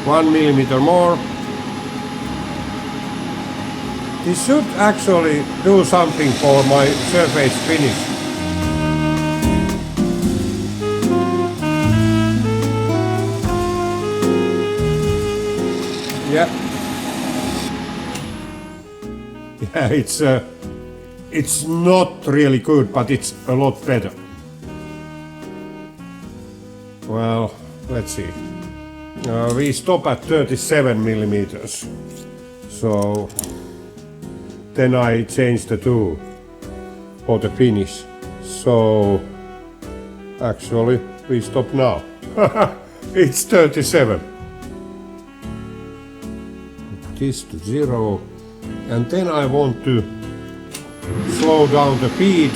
1 millimeter more. This should actually do something for my surface finish. Yeah. Yeah, it's not really good, but it's a lot better. Well, let's see. We stop at 37 millimeters. So then I change the tool for the finish. So actually we stop now. It's 37. This to 0. And then I want to slow down the speed.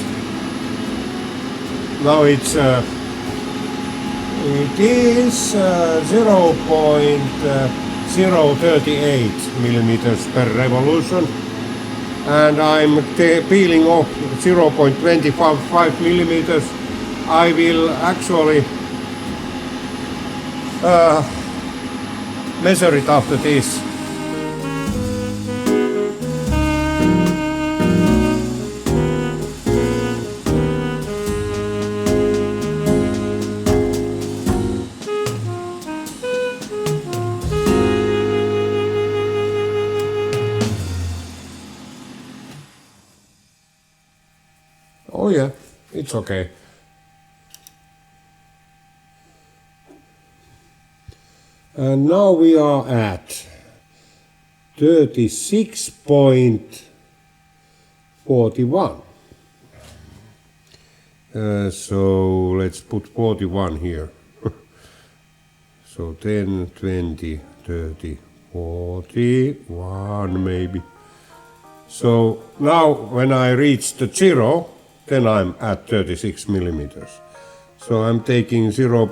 Now it is 0.038 millimeters per revolution, and I'm peeling off 0.25 millimeters. I will actually measure it after this. Oh yeah, it's okay. And now we are at 36.41. So let's put 41 here. So 10, 20, 30, 41 maybe. So now when I reach the 0, then I'm at 36 millimeters. So I'm taking 0.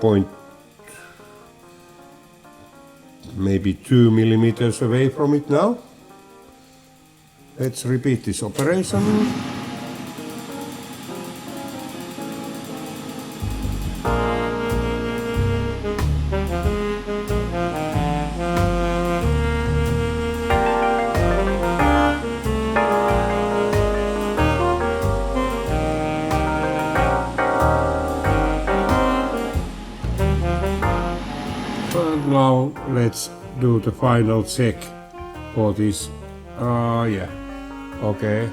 Maybe 2 millimeters away from it now. Let's repeat this operation. Now let's do the final check for this. Yeah, okay.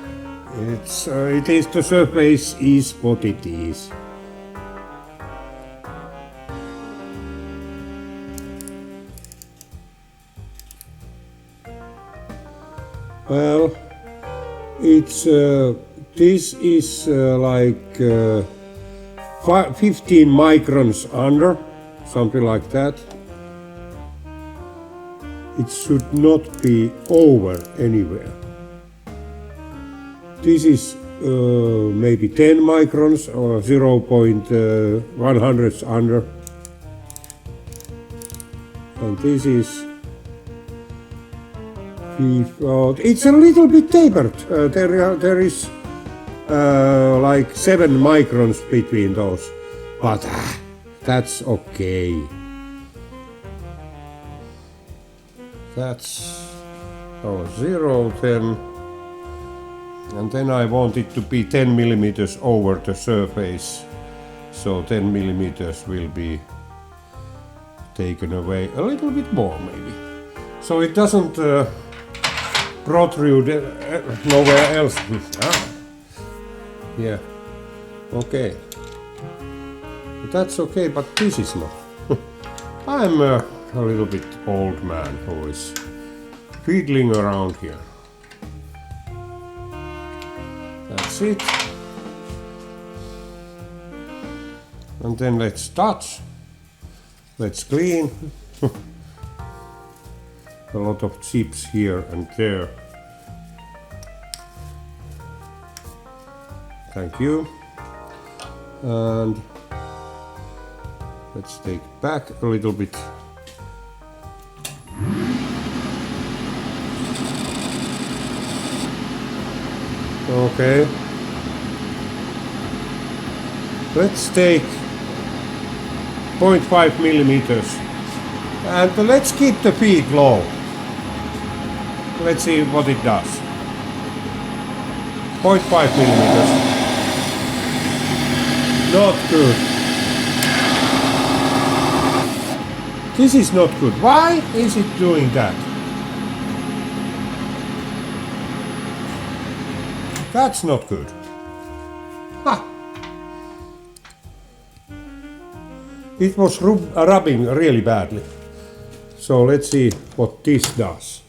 It is the surface is what it is. Well, it's this is like 15 microns under, something like that. It should not be over anywhere. This is maybe 10 microns or 0.100 under. And this is it's a little bit tapered. There is like 7 microns between those, but that's okay. That's 0 then, and then I want it to be 10 millimeters over the surface, so 10 millimeters will be taken away a little bit more maybe, so it doesn't protrude nowhere else. Yeah, okay, that's okay, but this is not. I'm a little bit old man who is fiddling around here. That's it. And then let's touch. Let's clean. A lot of chips here and there. Thank you. And let's take back a little bit. Okay. Let's take 0.5 millimeters And let's keep the feet low. Let's see what it does. 0.5 millimeters. Not good. This is not good. Why is it doing that? That's not good. Ha! It was rubbing really badly. So let's see what this does.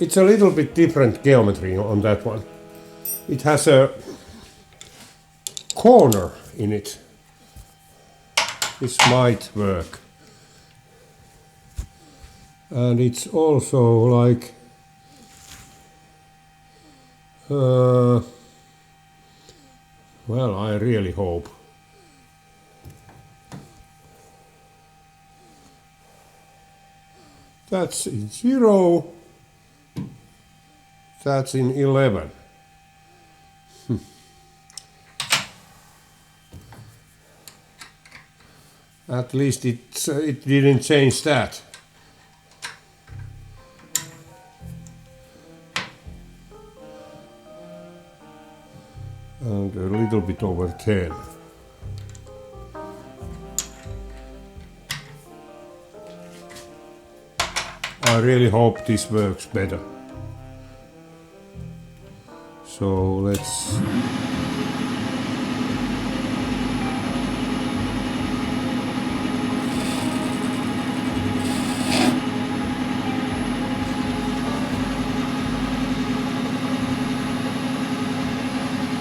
It's a little bit different geometry on that one. It has a corner in it. This might work. And it's also like well, I really hope. That's in 0. That's in 11. At least it didn't change that. And a little bit over 10. I really hope this works better. So let's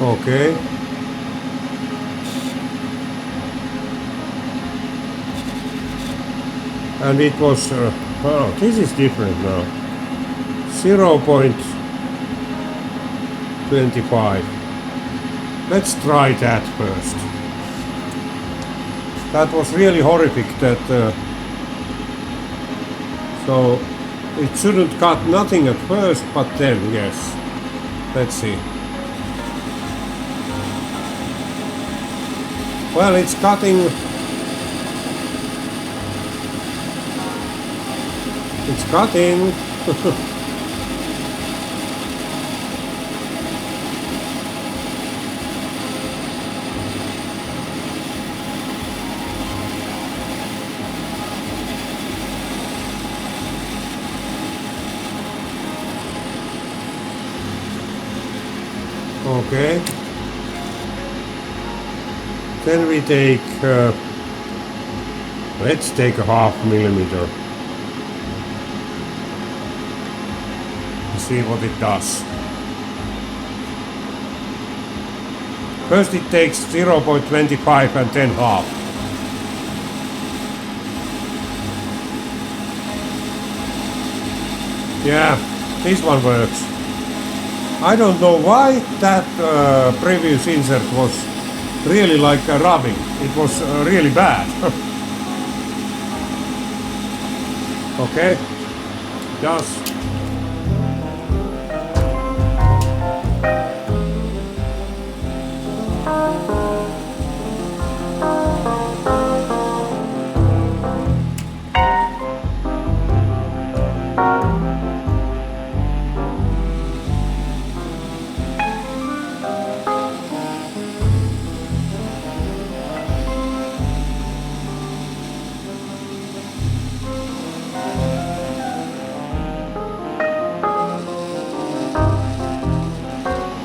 okay. And it was, oh, this is different now. 0.25. Let's try that first. That was really horrific that, so it shouldn't cut nothing at first, but then, yes. Let's see. Well, it's cutting. It's cutting. Okay. Then we take, let's take a 0.5 millimeter. See what it does. First it takes 0.25 and then half. Yeah, this one works. I don't know why that previous insert was really like a rubbing. It was really bad. Okay, just.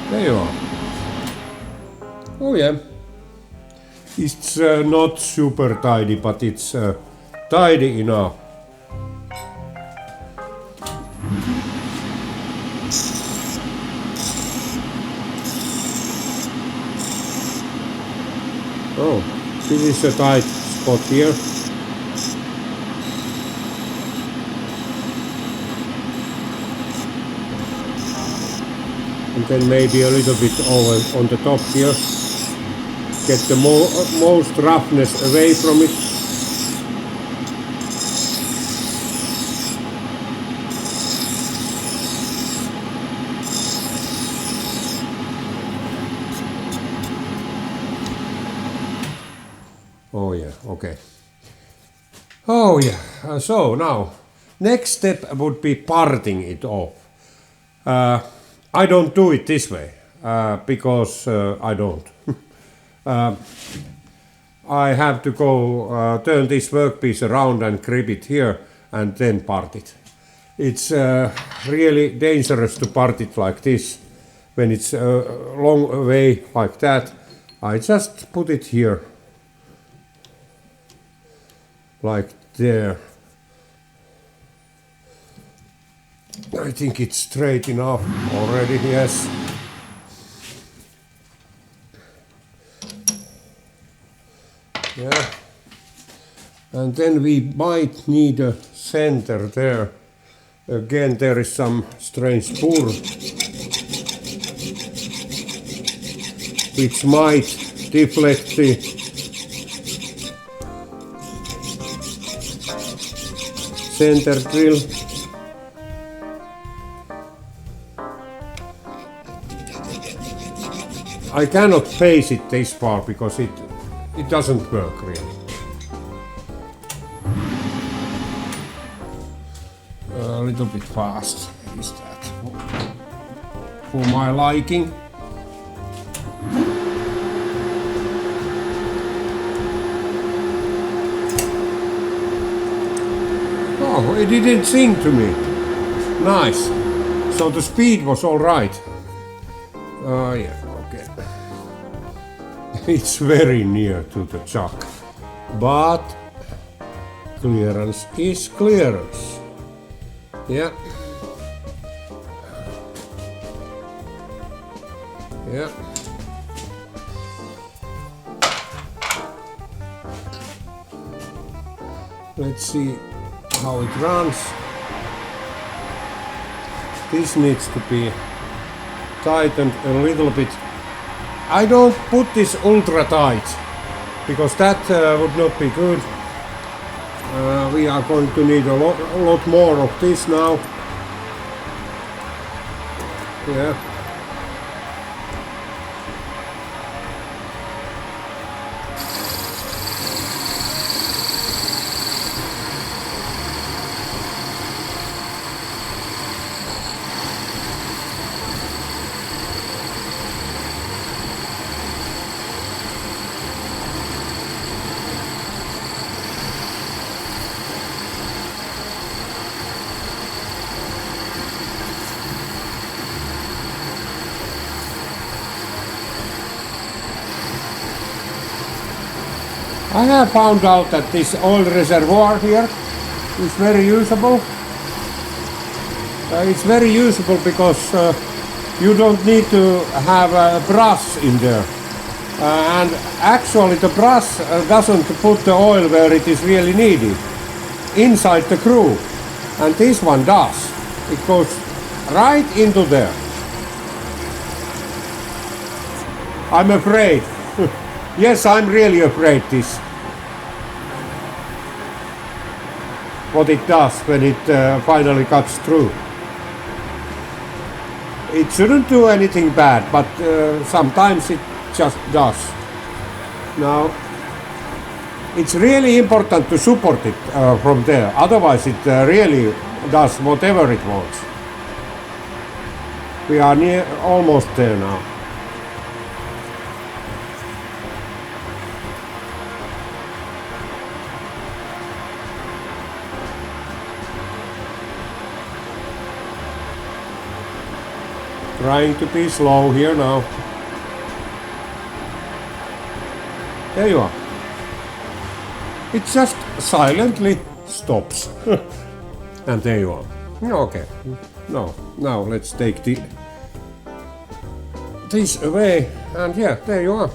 There you are. Oh yeah. It's not super tidy, but it's tidy enough. Oh, this is a tight spot here. And then maybe a little bit over on the top here. Get the most roughness away from it. Oh yeah, okay. Oh yeah, so now, next step would be parting it off. I don't do it this way, because I don't. I have to go turn this workpiece around and grip it here and then part it. It's really dangerous to part it like this. When it's a long way like that, I just put it here, like there. I think it's straight enough already, yes. Yeah. And then we might need a center there. Again, there is some strange spur which might deflect the center drill. I cannot face it this far because it doesn't work really. A little bit fast is that for my liking. Oh, it didn't sing to me. Nice. So the speed was all right. Yeah, okay. It's very near to the chuck, but clearance is clearance. Yeah. Yeah. Let's see how it runs. This needs to be tightened a little bit. I don't put this ultra tight because that would not be good. We are going to need a lot more of this now. Yeah. I have found out that this oil reservoir here is very usable. It's very usable because you don't need to have a brush in there. And actually the brush doesn't put the oil where it is really needed, inside the groove. And this one does. It goes right into there. I'm afraid. Yes, I'm really afraid this. What it does when it finally cuts through. It shouldn't do anything bad, but sometimes it just does. Now, it's really important to support it from there, otherwise it really does whatever it wants. We are almost there now. Trying to be slow here now. There you are. It just silently stops. And there you are. Okay. Now let's take this away. And yeah, there you are.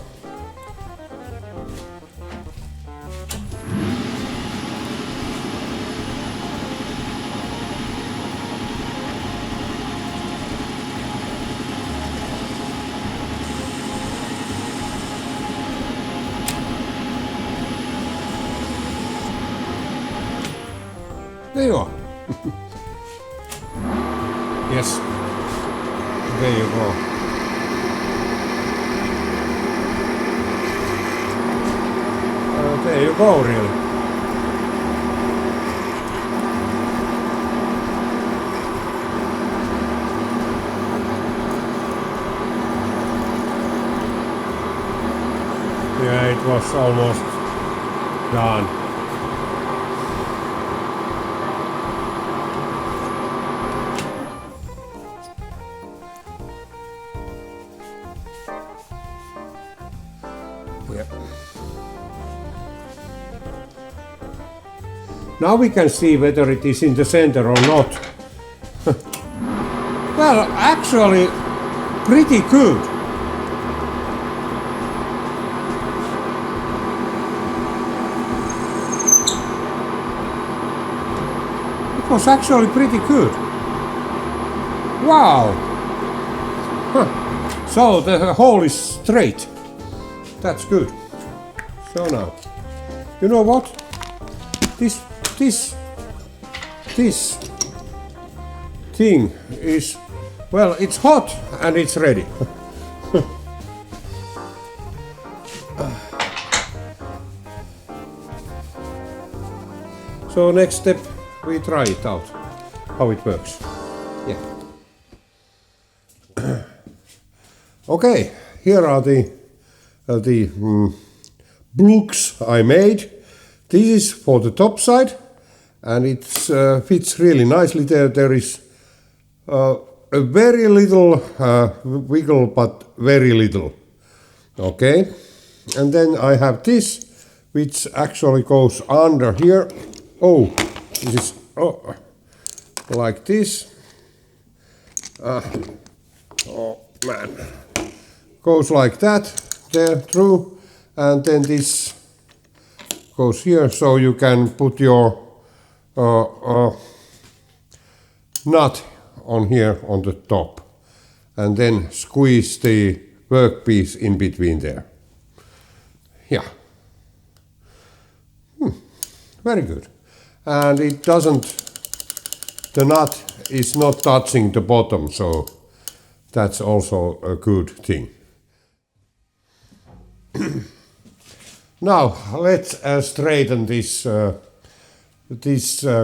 There you are. Yes. There you go. There you go, really. was almost done. Yeah. Now we can see whether it is in the center or not. Well, actually, pretty good. It was actually pretty good. Wow! Huh. So the hole is straight. That's good. So now, you know what? This thing is, well, it's hot and it's ready. So next step, we try it out, how it works. Yeah. Okay, here are the blocks I made. This is for the top side, and it fits really nicely there. There is a very little wiggle, but very little. Okay, and then I have this, which actually goes under here. Oh, this is like this. Oh man, goes like that there through, and then this goes here, so you can put your nut on here on the top, and then squeeze the workpiece in between there. Yeah. Very good. And it doesn't, the nut is not touching the bottom, so that's also a good thing. Now let's straighten this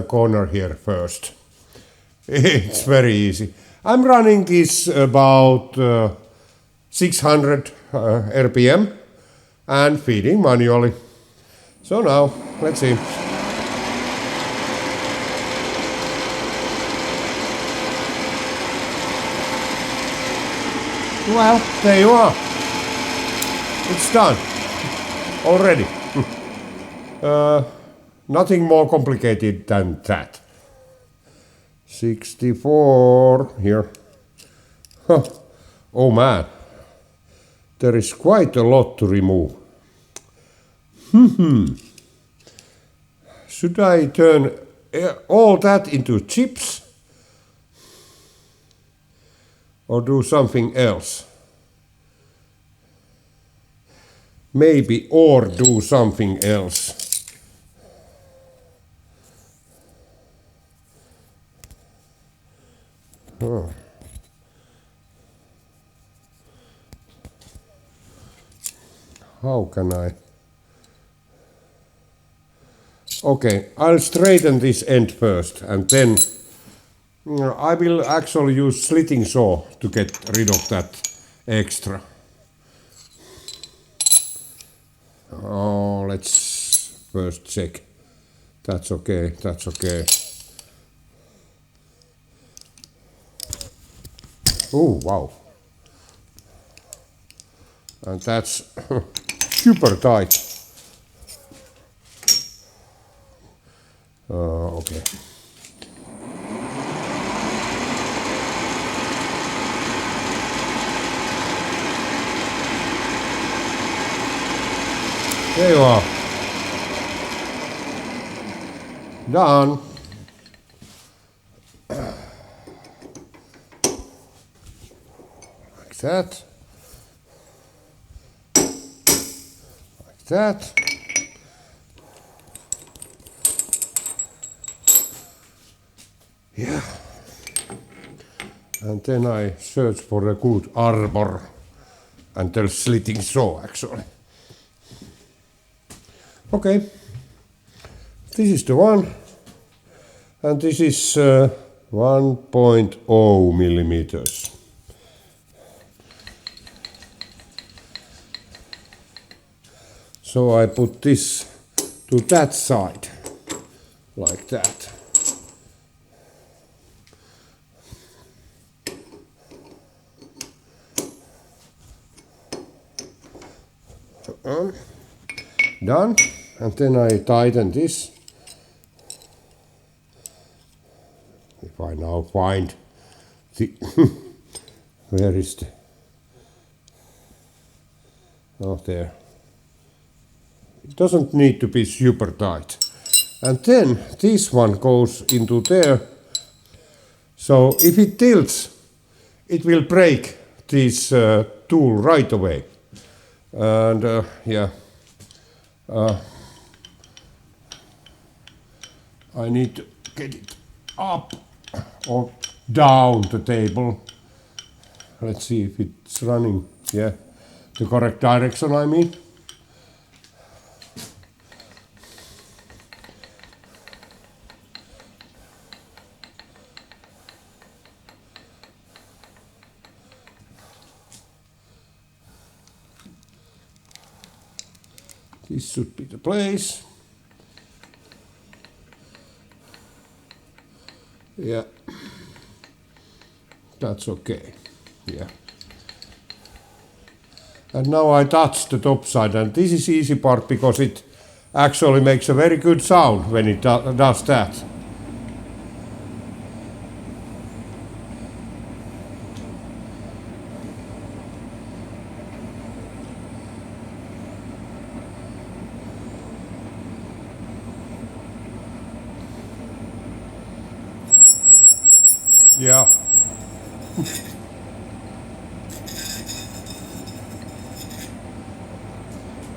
corner here first. It's very easy. I'm running this about 600 RPM and feeding manually. So now let's see. Well, there you are. It's done already. Nothing more complicated than that. 64 here. Huh. Oh man, there is quite a lot to remove. Should I turn all that into chips? Or do something else? Maybe, or do something else. Oh. How can I? Okay, I'll straighten this end first, and then I will actually use slitting saw to get rid of that extra. Oh, let's first check. That's okay, that's okay. Oh, wow. And that's super tight. Okay. There you are. Done. Like that. Like that. Yeah. And then I search for a good arbor and the slitting saw actually. Okay, this is the one, and this is 1.0 millimeters. So I put this to that side, like that. Done. And then I tighten this. If I now find the where is the there. It doesn't need to be super tight. And then this one goes into there. So if it tilts, it will break this tool right away. And yeah, I need to get it up or down the table. Let's see if it's running, yeah, the correct direction, I mean. This should be the place. Yeah, that's okay. Yeah. And now I touch the top side, and this is easy part because it actually makes a very good sound when it does that. Yeah.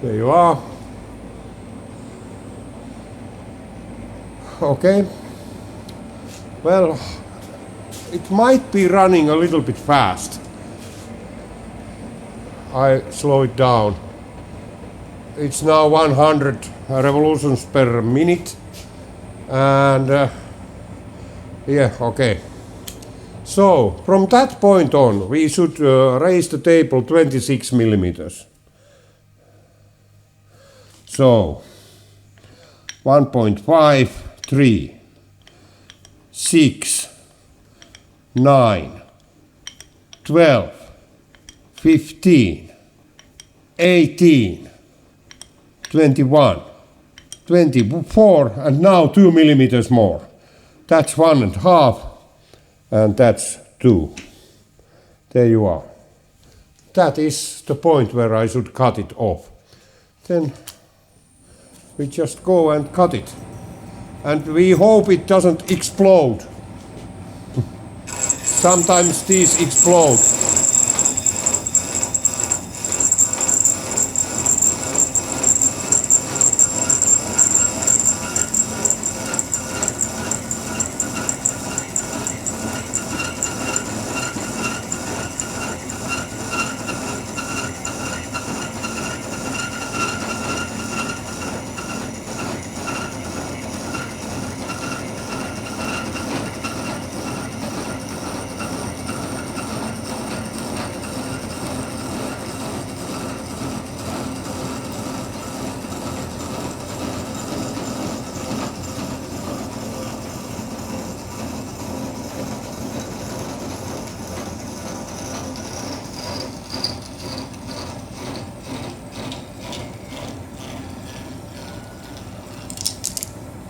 There you are. Okay. Well, it might be running a little bit fast. I slow it down. It's now 100 revolutions per minute. And yeah, okay. So, from that point on, we should raise the table 26 millimeters. So, 1.5, 3, 6, 9, 12, 15, 18, 21, 24, and now 2 millimeters more. That's 1.5. And that's 2. There you are. That is the point where I should cut it off. Then we just go and cut it. And we hope it doesn't explode. Sometimes these explode.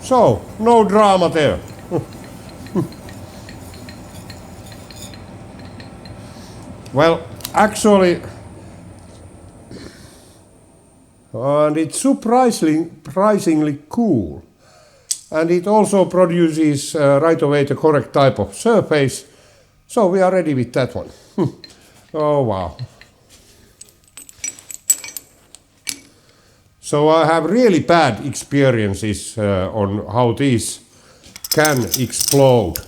So, no drama there. Well, actually, and it's surprisingly cool. And it also produces right away the correct type of surface. So we are ready with that one. Oh wow. So I have really bad experiences on how these can explode,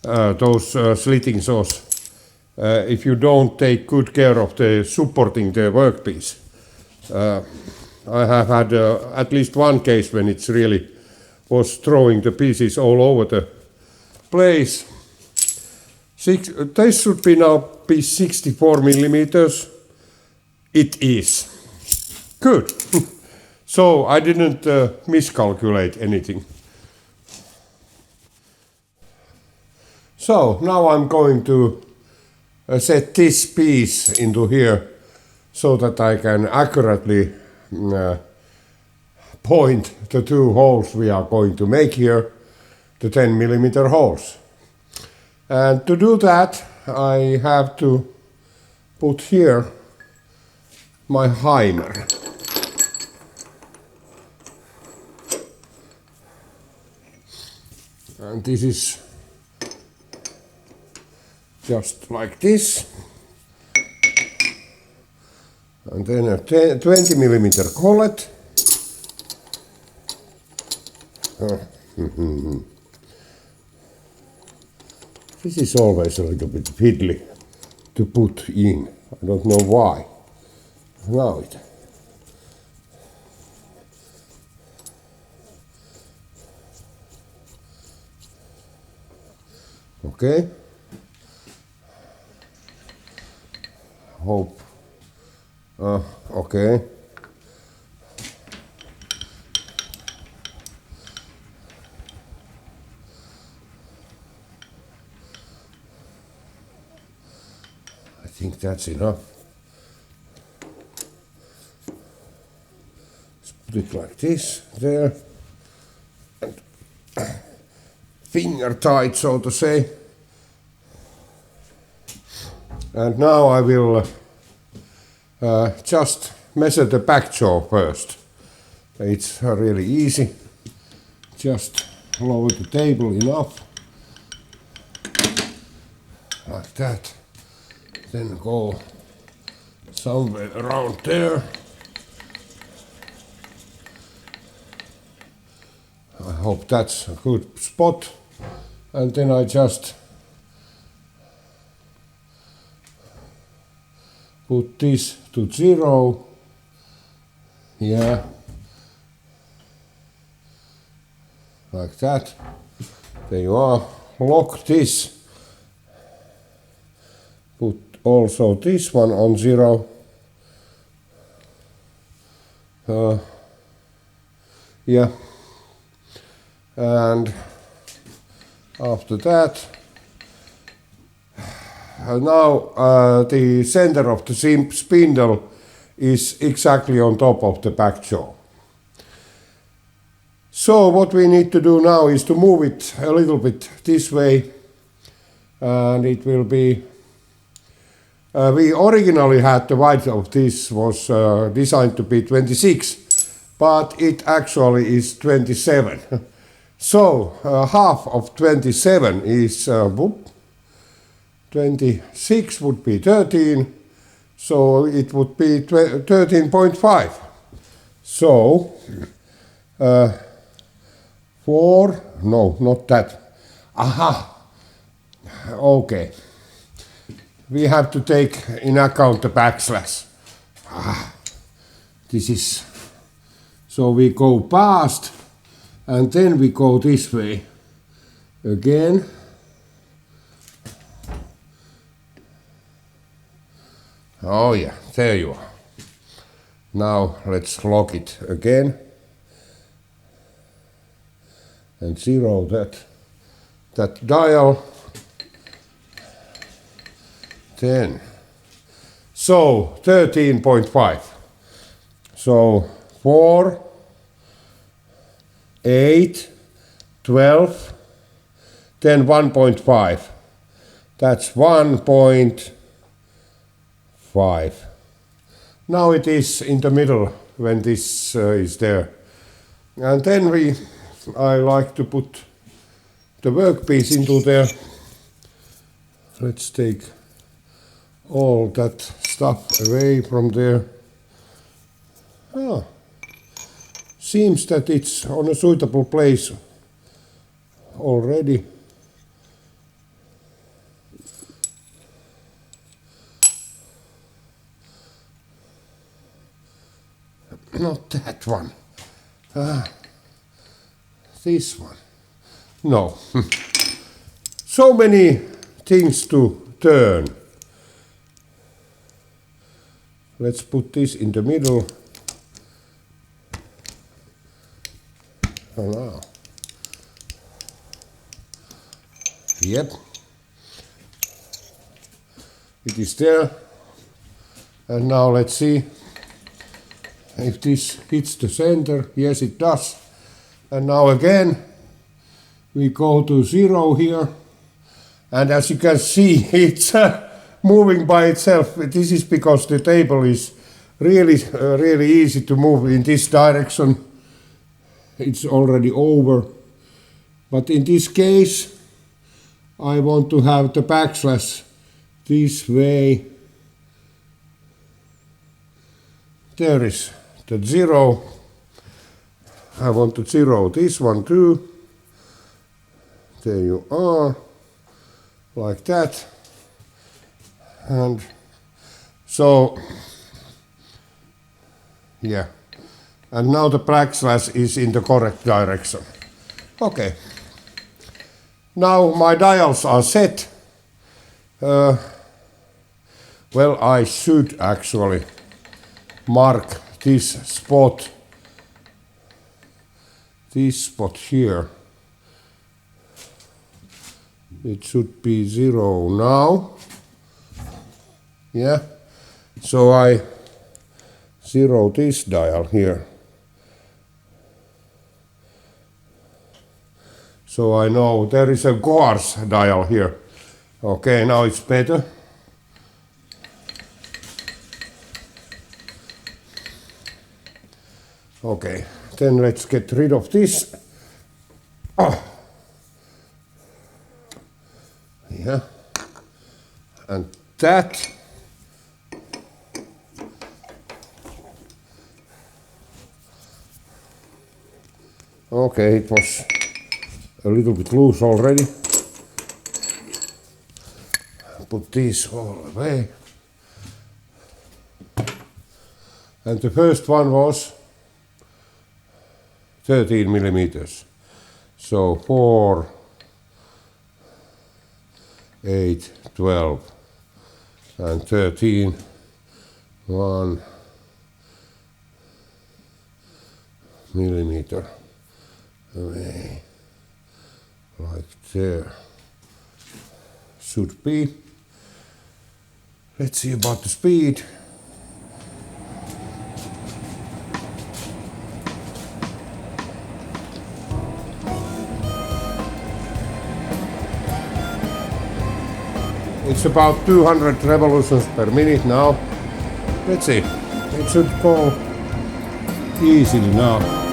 those slitting saws, if you don't take good care of the supporting the workpiece. I have had at least one case when it's really was throwing the pieces all over the place. This should be now be 64 millimeters. It is. Good. So I didn't miscalculate anything. So now I'm going to set this piece into here so that I can accurately point the two holes we are going to make here, the 10mm holes. And to do that, I have to put here my hammer. And this is just like this. And then a 20mm collet. This is always a little bit fiddly to put in. I don't know why. Now it. Okay. Hope. Okay. I think that's enough. Let's put it like this, there. And finger tight, so to say. And now I will just measure the back jaw first. It's really easy. Just lower the table enough. Like that. Then go somewhere around there. I hope that's a good spot. And then I just put this to 0. Yeah. Like that. There you are. Lock this. Put also this one on 0. Yeah. And after that, now the center of the spindle is exactly on top of the back jaw. So what we need to do now is to move it a little bit this way, and it will be, we originally had the width of this was designed to be 26, but it actually is 27. So half of 27 is 26 would be 13, so it would be 13.5. So 4, no, not that. Aha, okay. We have to take in account the backslash. This is, so we go past and then we go this way again. Oh yeah, there you are. Now let's lock it again and 0 that dial. 10. So 13.5. So 4, 8, 12, then 1.5. That's 1.5. Now it is in the middle when this is there. And then I like to put the workpiece into there. Let's take all that stuff away from there. Seems that it's on a suitable place already. Not that one. This one. No. So many things to turn. Let's put this in the middle. Oh no. Yep. It is there. And now let's see if this hits the center. Yes, it does. And now again, we go to 0 here. And as you can see, it's moving by itself. This is because the table is really easy to move in this direction. It's already over. But in this case, I want to have the backslash this way. There is the 0. I want to 0 this one too. There you are, like that. And so, yeah. And now the backslash is in the correct direction. Okay. Now my dials are set. Well, I should actually mark this spot here. It should be 0 now. Yeah. So I 0 this dial here. So I know there is a coarse dial here. Okay, now it's better. Okay, then let's get rid of this. Oh. Yeah. And that. Okay, it was a little bit loose already. Put this all away. And the first one was 13 millimeters. So 4, 8, 12, and 13, 1 millimeter away, like there. Should be. Let's see about the speed. It's about 200 revolutions per minute now. Let's see. It should go easily now.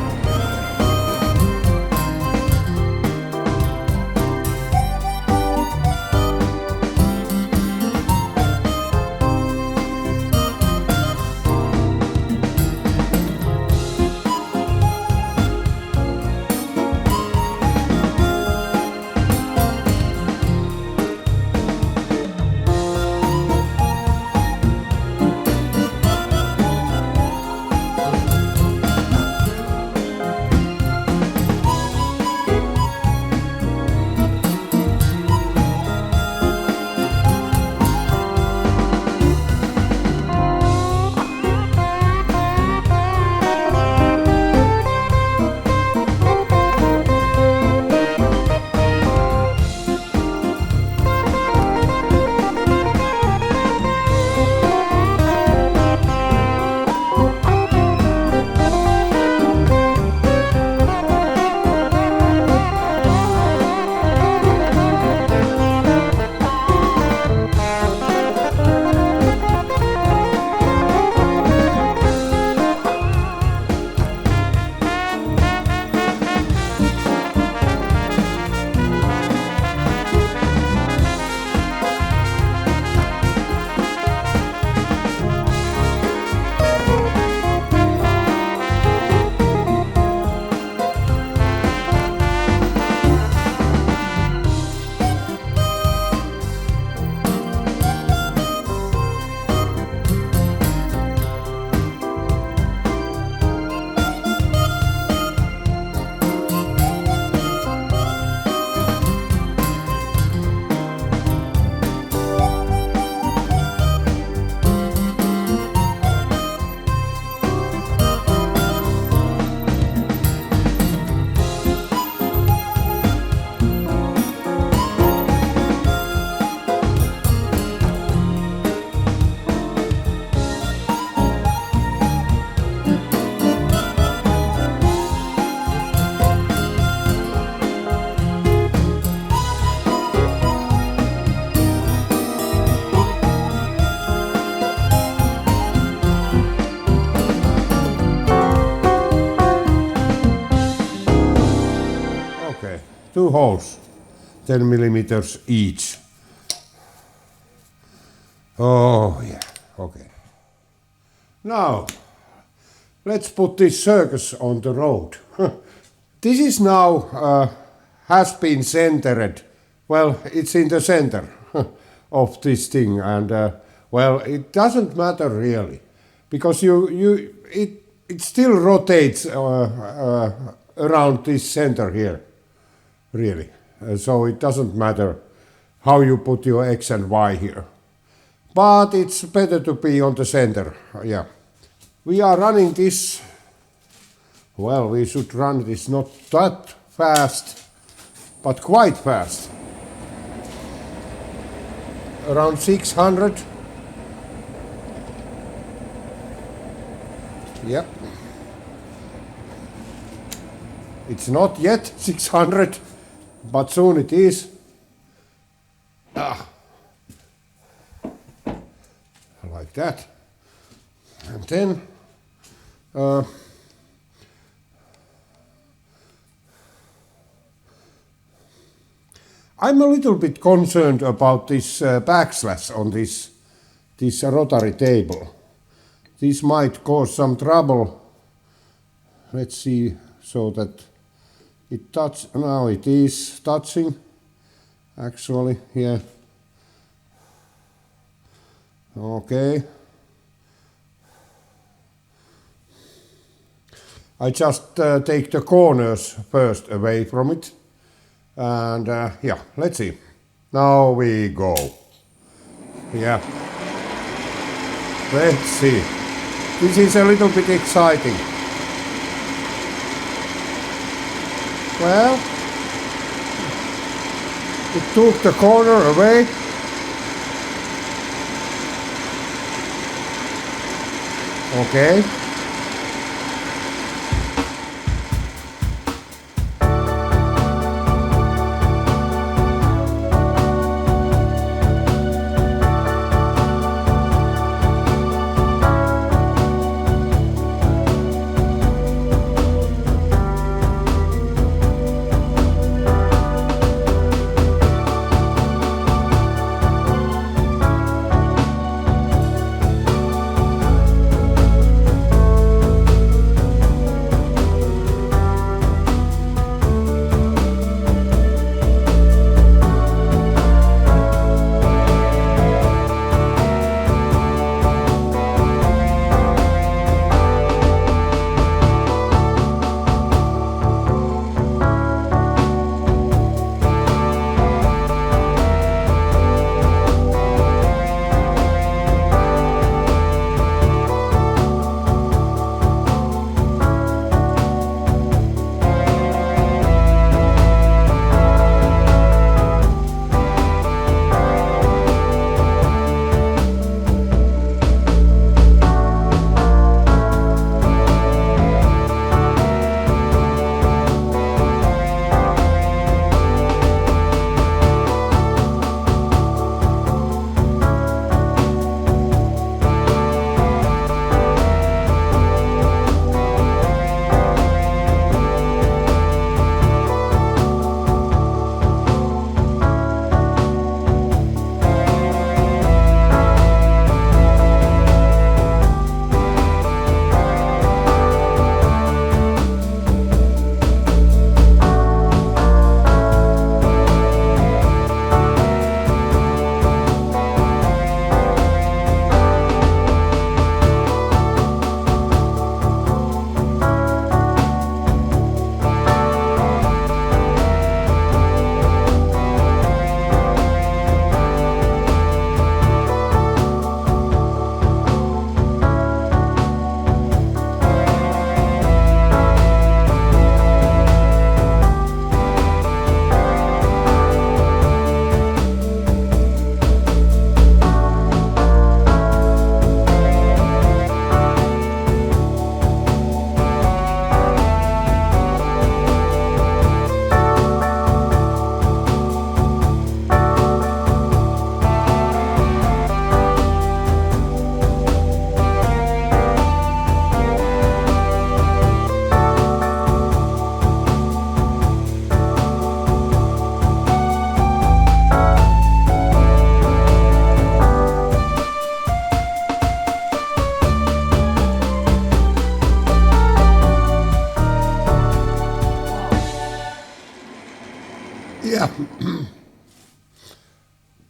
holes, 10 millimeters each. Oh yeah, okay. Now, let's put this circus on the road. This is now has been centered. Well, it's in the center of this thing, and well, it doesn't matter really, because it still rotates around this center here, really. So it doesn't matter how you put your X and Y here. But it's better to be on the center, yeah. We are running this, well, we should run this not that fast, but quite fast. Around 600. Yep. It's not yet 600, but soon it is. Like that. And then I'm a little bit concerned about this backslash on this rotary table. This might cause some trouble. Let's see, so that it now it is touching, actually, here. Okay. I just take the corners first away from it. And yeah, let's see. Now we go. Yeah. Let's see. This is a little bit exciting. Well, it took the corner away. Okay.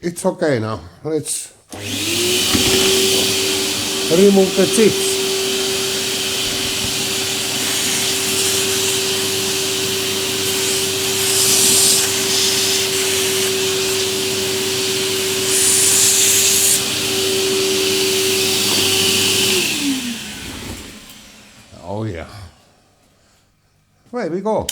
It's okay now. Let's remove the chips. Oh yeah. Where we go?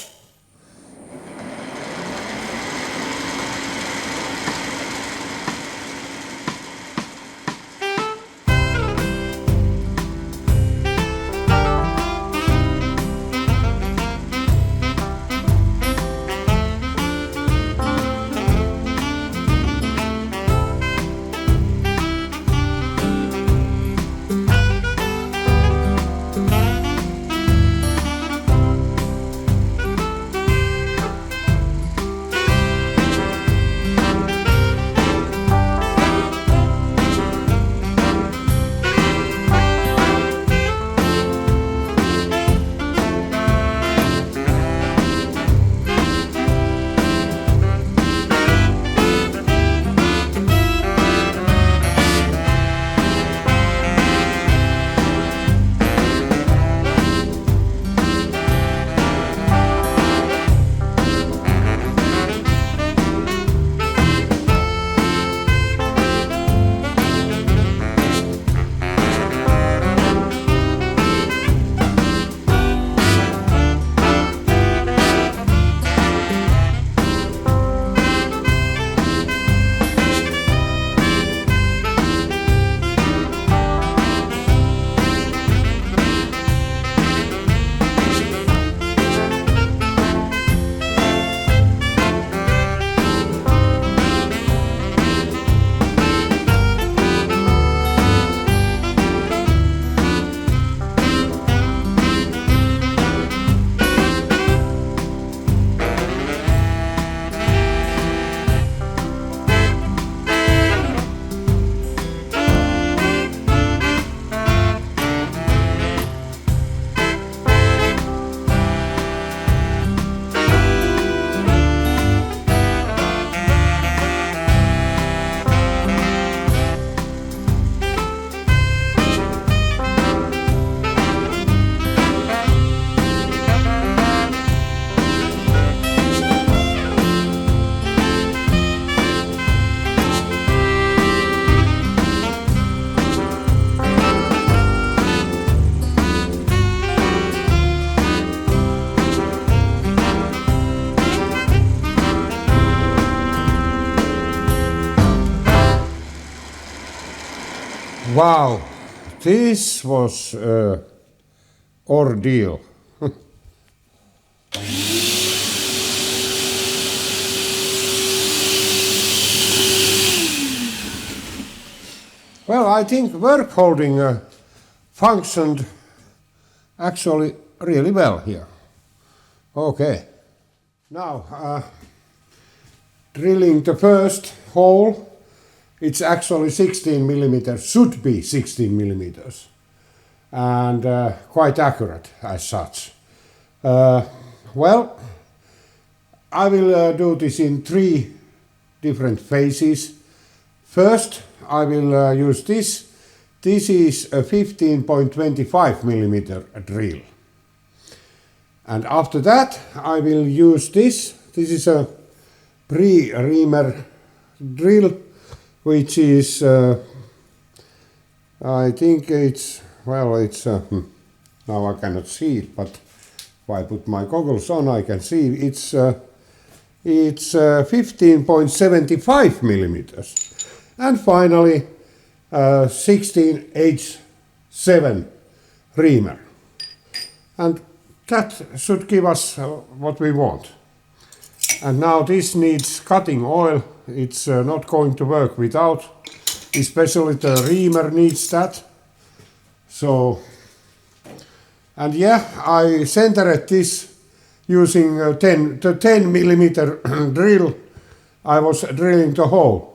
Wow, this was an ordeal. Well, I think work holding functioned actually really well here. Okay, now drilling the first hole. It's actually 16 millimeters, should be 16 millimeters, and quite accurate as such. Well, I will do this in 3 different phases. First, I will use this. This is a 15.25 millimeter drill. And after that, I will use this. This is a pre-reamer drill, which is, I think it's, well, it's, now I cannot see it, but if I put my goggles on, I can see it's 15.75 millimeters. And finally, 16H7 reamer. And that should give us what we want. And now this needs cutting oil. It's not going to work without, especially the reamer needs that. So, and yeah, I centered this using the 10 millimeter drill. I was drilling the hole.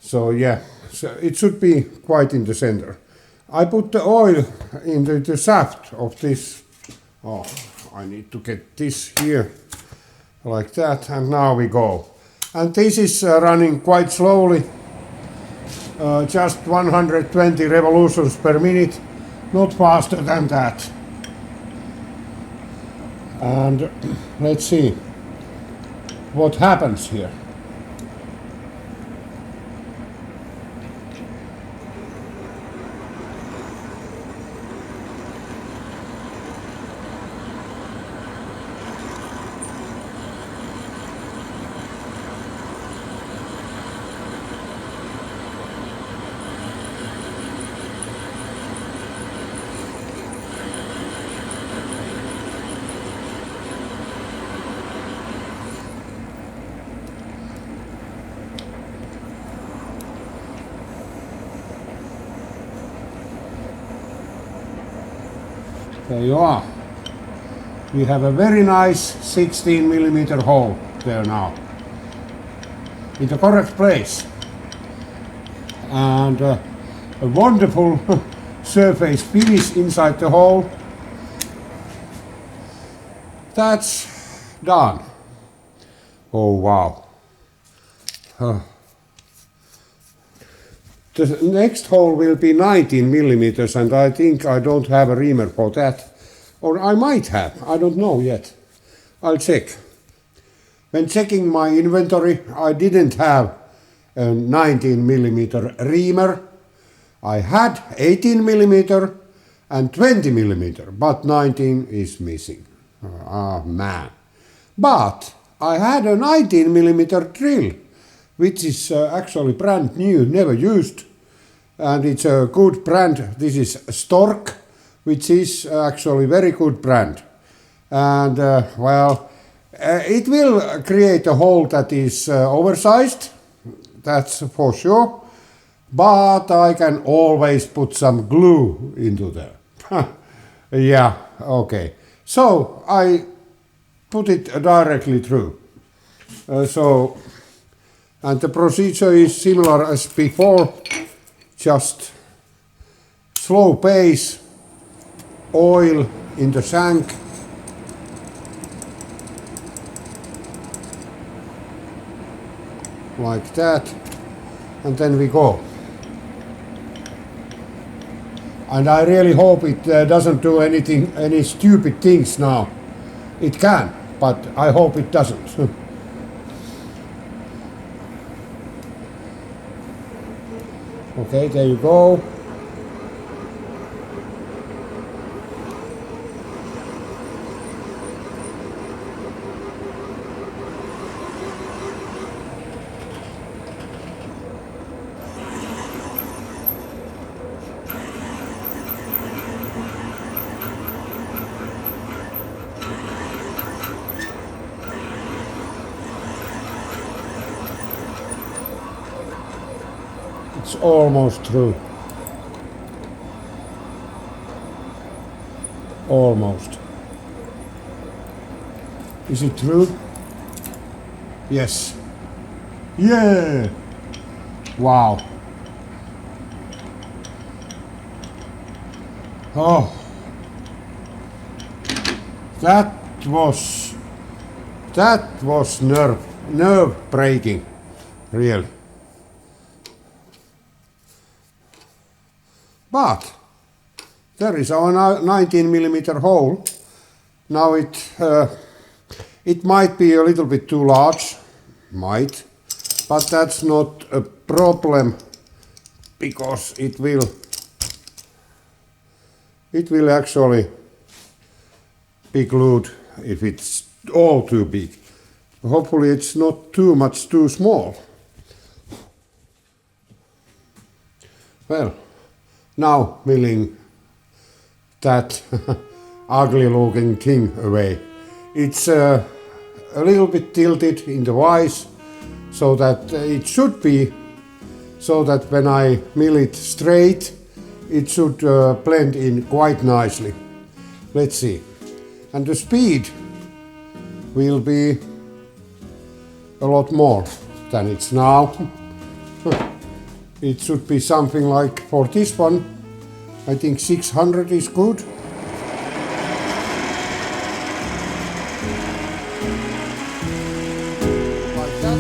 So yeah, so it should be quite in the center. I put the oil into the shaft of this. Oh, I need to get this here like that, and now we go. And this is running quite slowly, just 120 revolutions per minute, not faster than that. And let's see what happens here. There you are. We have a very nice 16mm hole there now, in the correct place, and a wonderful surface finish inside the hole. That's done. Oh wow. The next hole will be 19mm, and I think I don't have a reamer for that. Or I might have, I don't know yet. I'll check. When checking my inventory, I didn't have a 19mm reamer. I had 18mm and 20mm, but 19 is missing. Ah man. But I had a 19mm drill, which is actually brand new, never used. And it's a good brand. This is Stork, which is actually very good brand. And well, it will create a hole that is oversized, that's for sure. But I can always put some glue into there. Yeah, okay. So I put it directly through. And the procedure is similar as before, just slow pace, oil in the shank, like that, and then we go. And I really hope it doesn't do any stupid things now. It can, but I hope it doesn't. Okay, there you go. It's almost through. Almost. Is it through? Yes. Yeah! Wow. Oh. That was nerve breaking, really. But there is our 19mm hole. Now it might be a little bit too large, but that's not a problem, because it will actually be glued if it's all too big. Hopefully it's not too small. Well, now milling that ugly looking thing away. It's a little bit tilted in the vise, so that it should be, so that when I mill it straight, it should blend in quite nicely. Let's see. And the speed will be a lot more than it's now. It should be something like, for this one, I think 600 is good. Like that.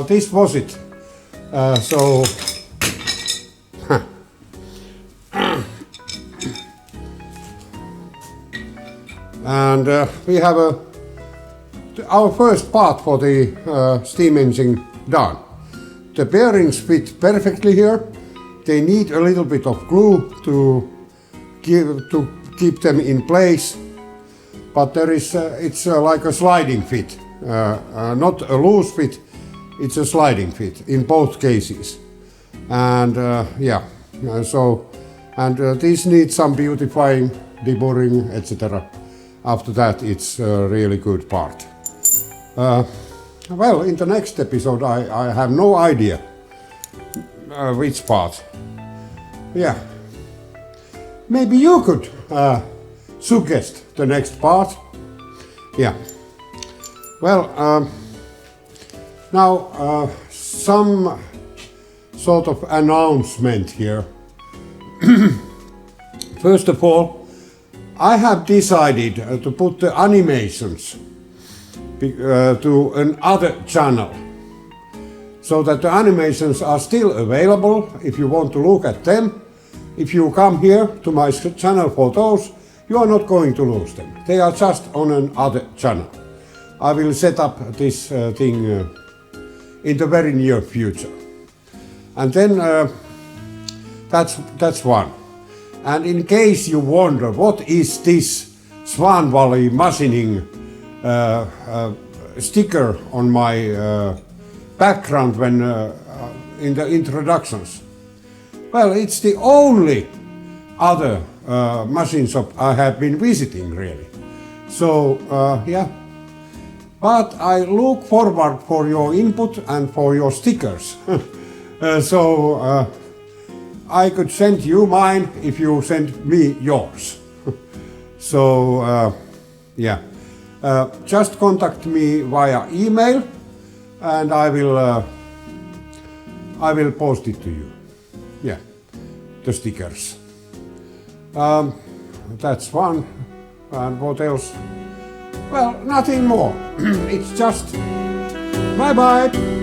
this was it. So and we have our first part for the steam engine done. The bearings fit perfectly here. They need a little bit of glue to keep them in place, but there is it's like a sliding fit, not a loose fit. It's a sliding fit in both cases, and yeah. This needs some beautifying, deburring, etc. After that, it's a really good part. Well, in the next episode, I have no idea which part. Yeah. Maybe you could suggest the next part. Yeah. Well, now some sort of announcement here. First of all, I have decided to put the animations to another channel, so that the animations are still available if you want to look at them. If you come here to my channel for those, you are not going to lose them. They are just on another channel. I will set up this thing in the very near future. And then that's one. And in case you wonder what is this Swan Valley machining sticker on my background when in the introductions. Well, it's the only other machine shop I have been visiting, really. So, yeah. But I look forward for your input and for your stickers. So, I could send you mine if you send me yours. So, yeah. Just contact me via email and I will post it to you. Yeah, the stickers. That's one. And what else? Well, nothing more. It's just bye-bye.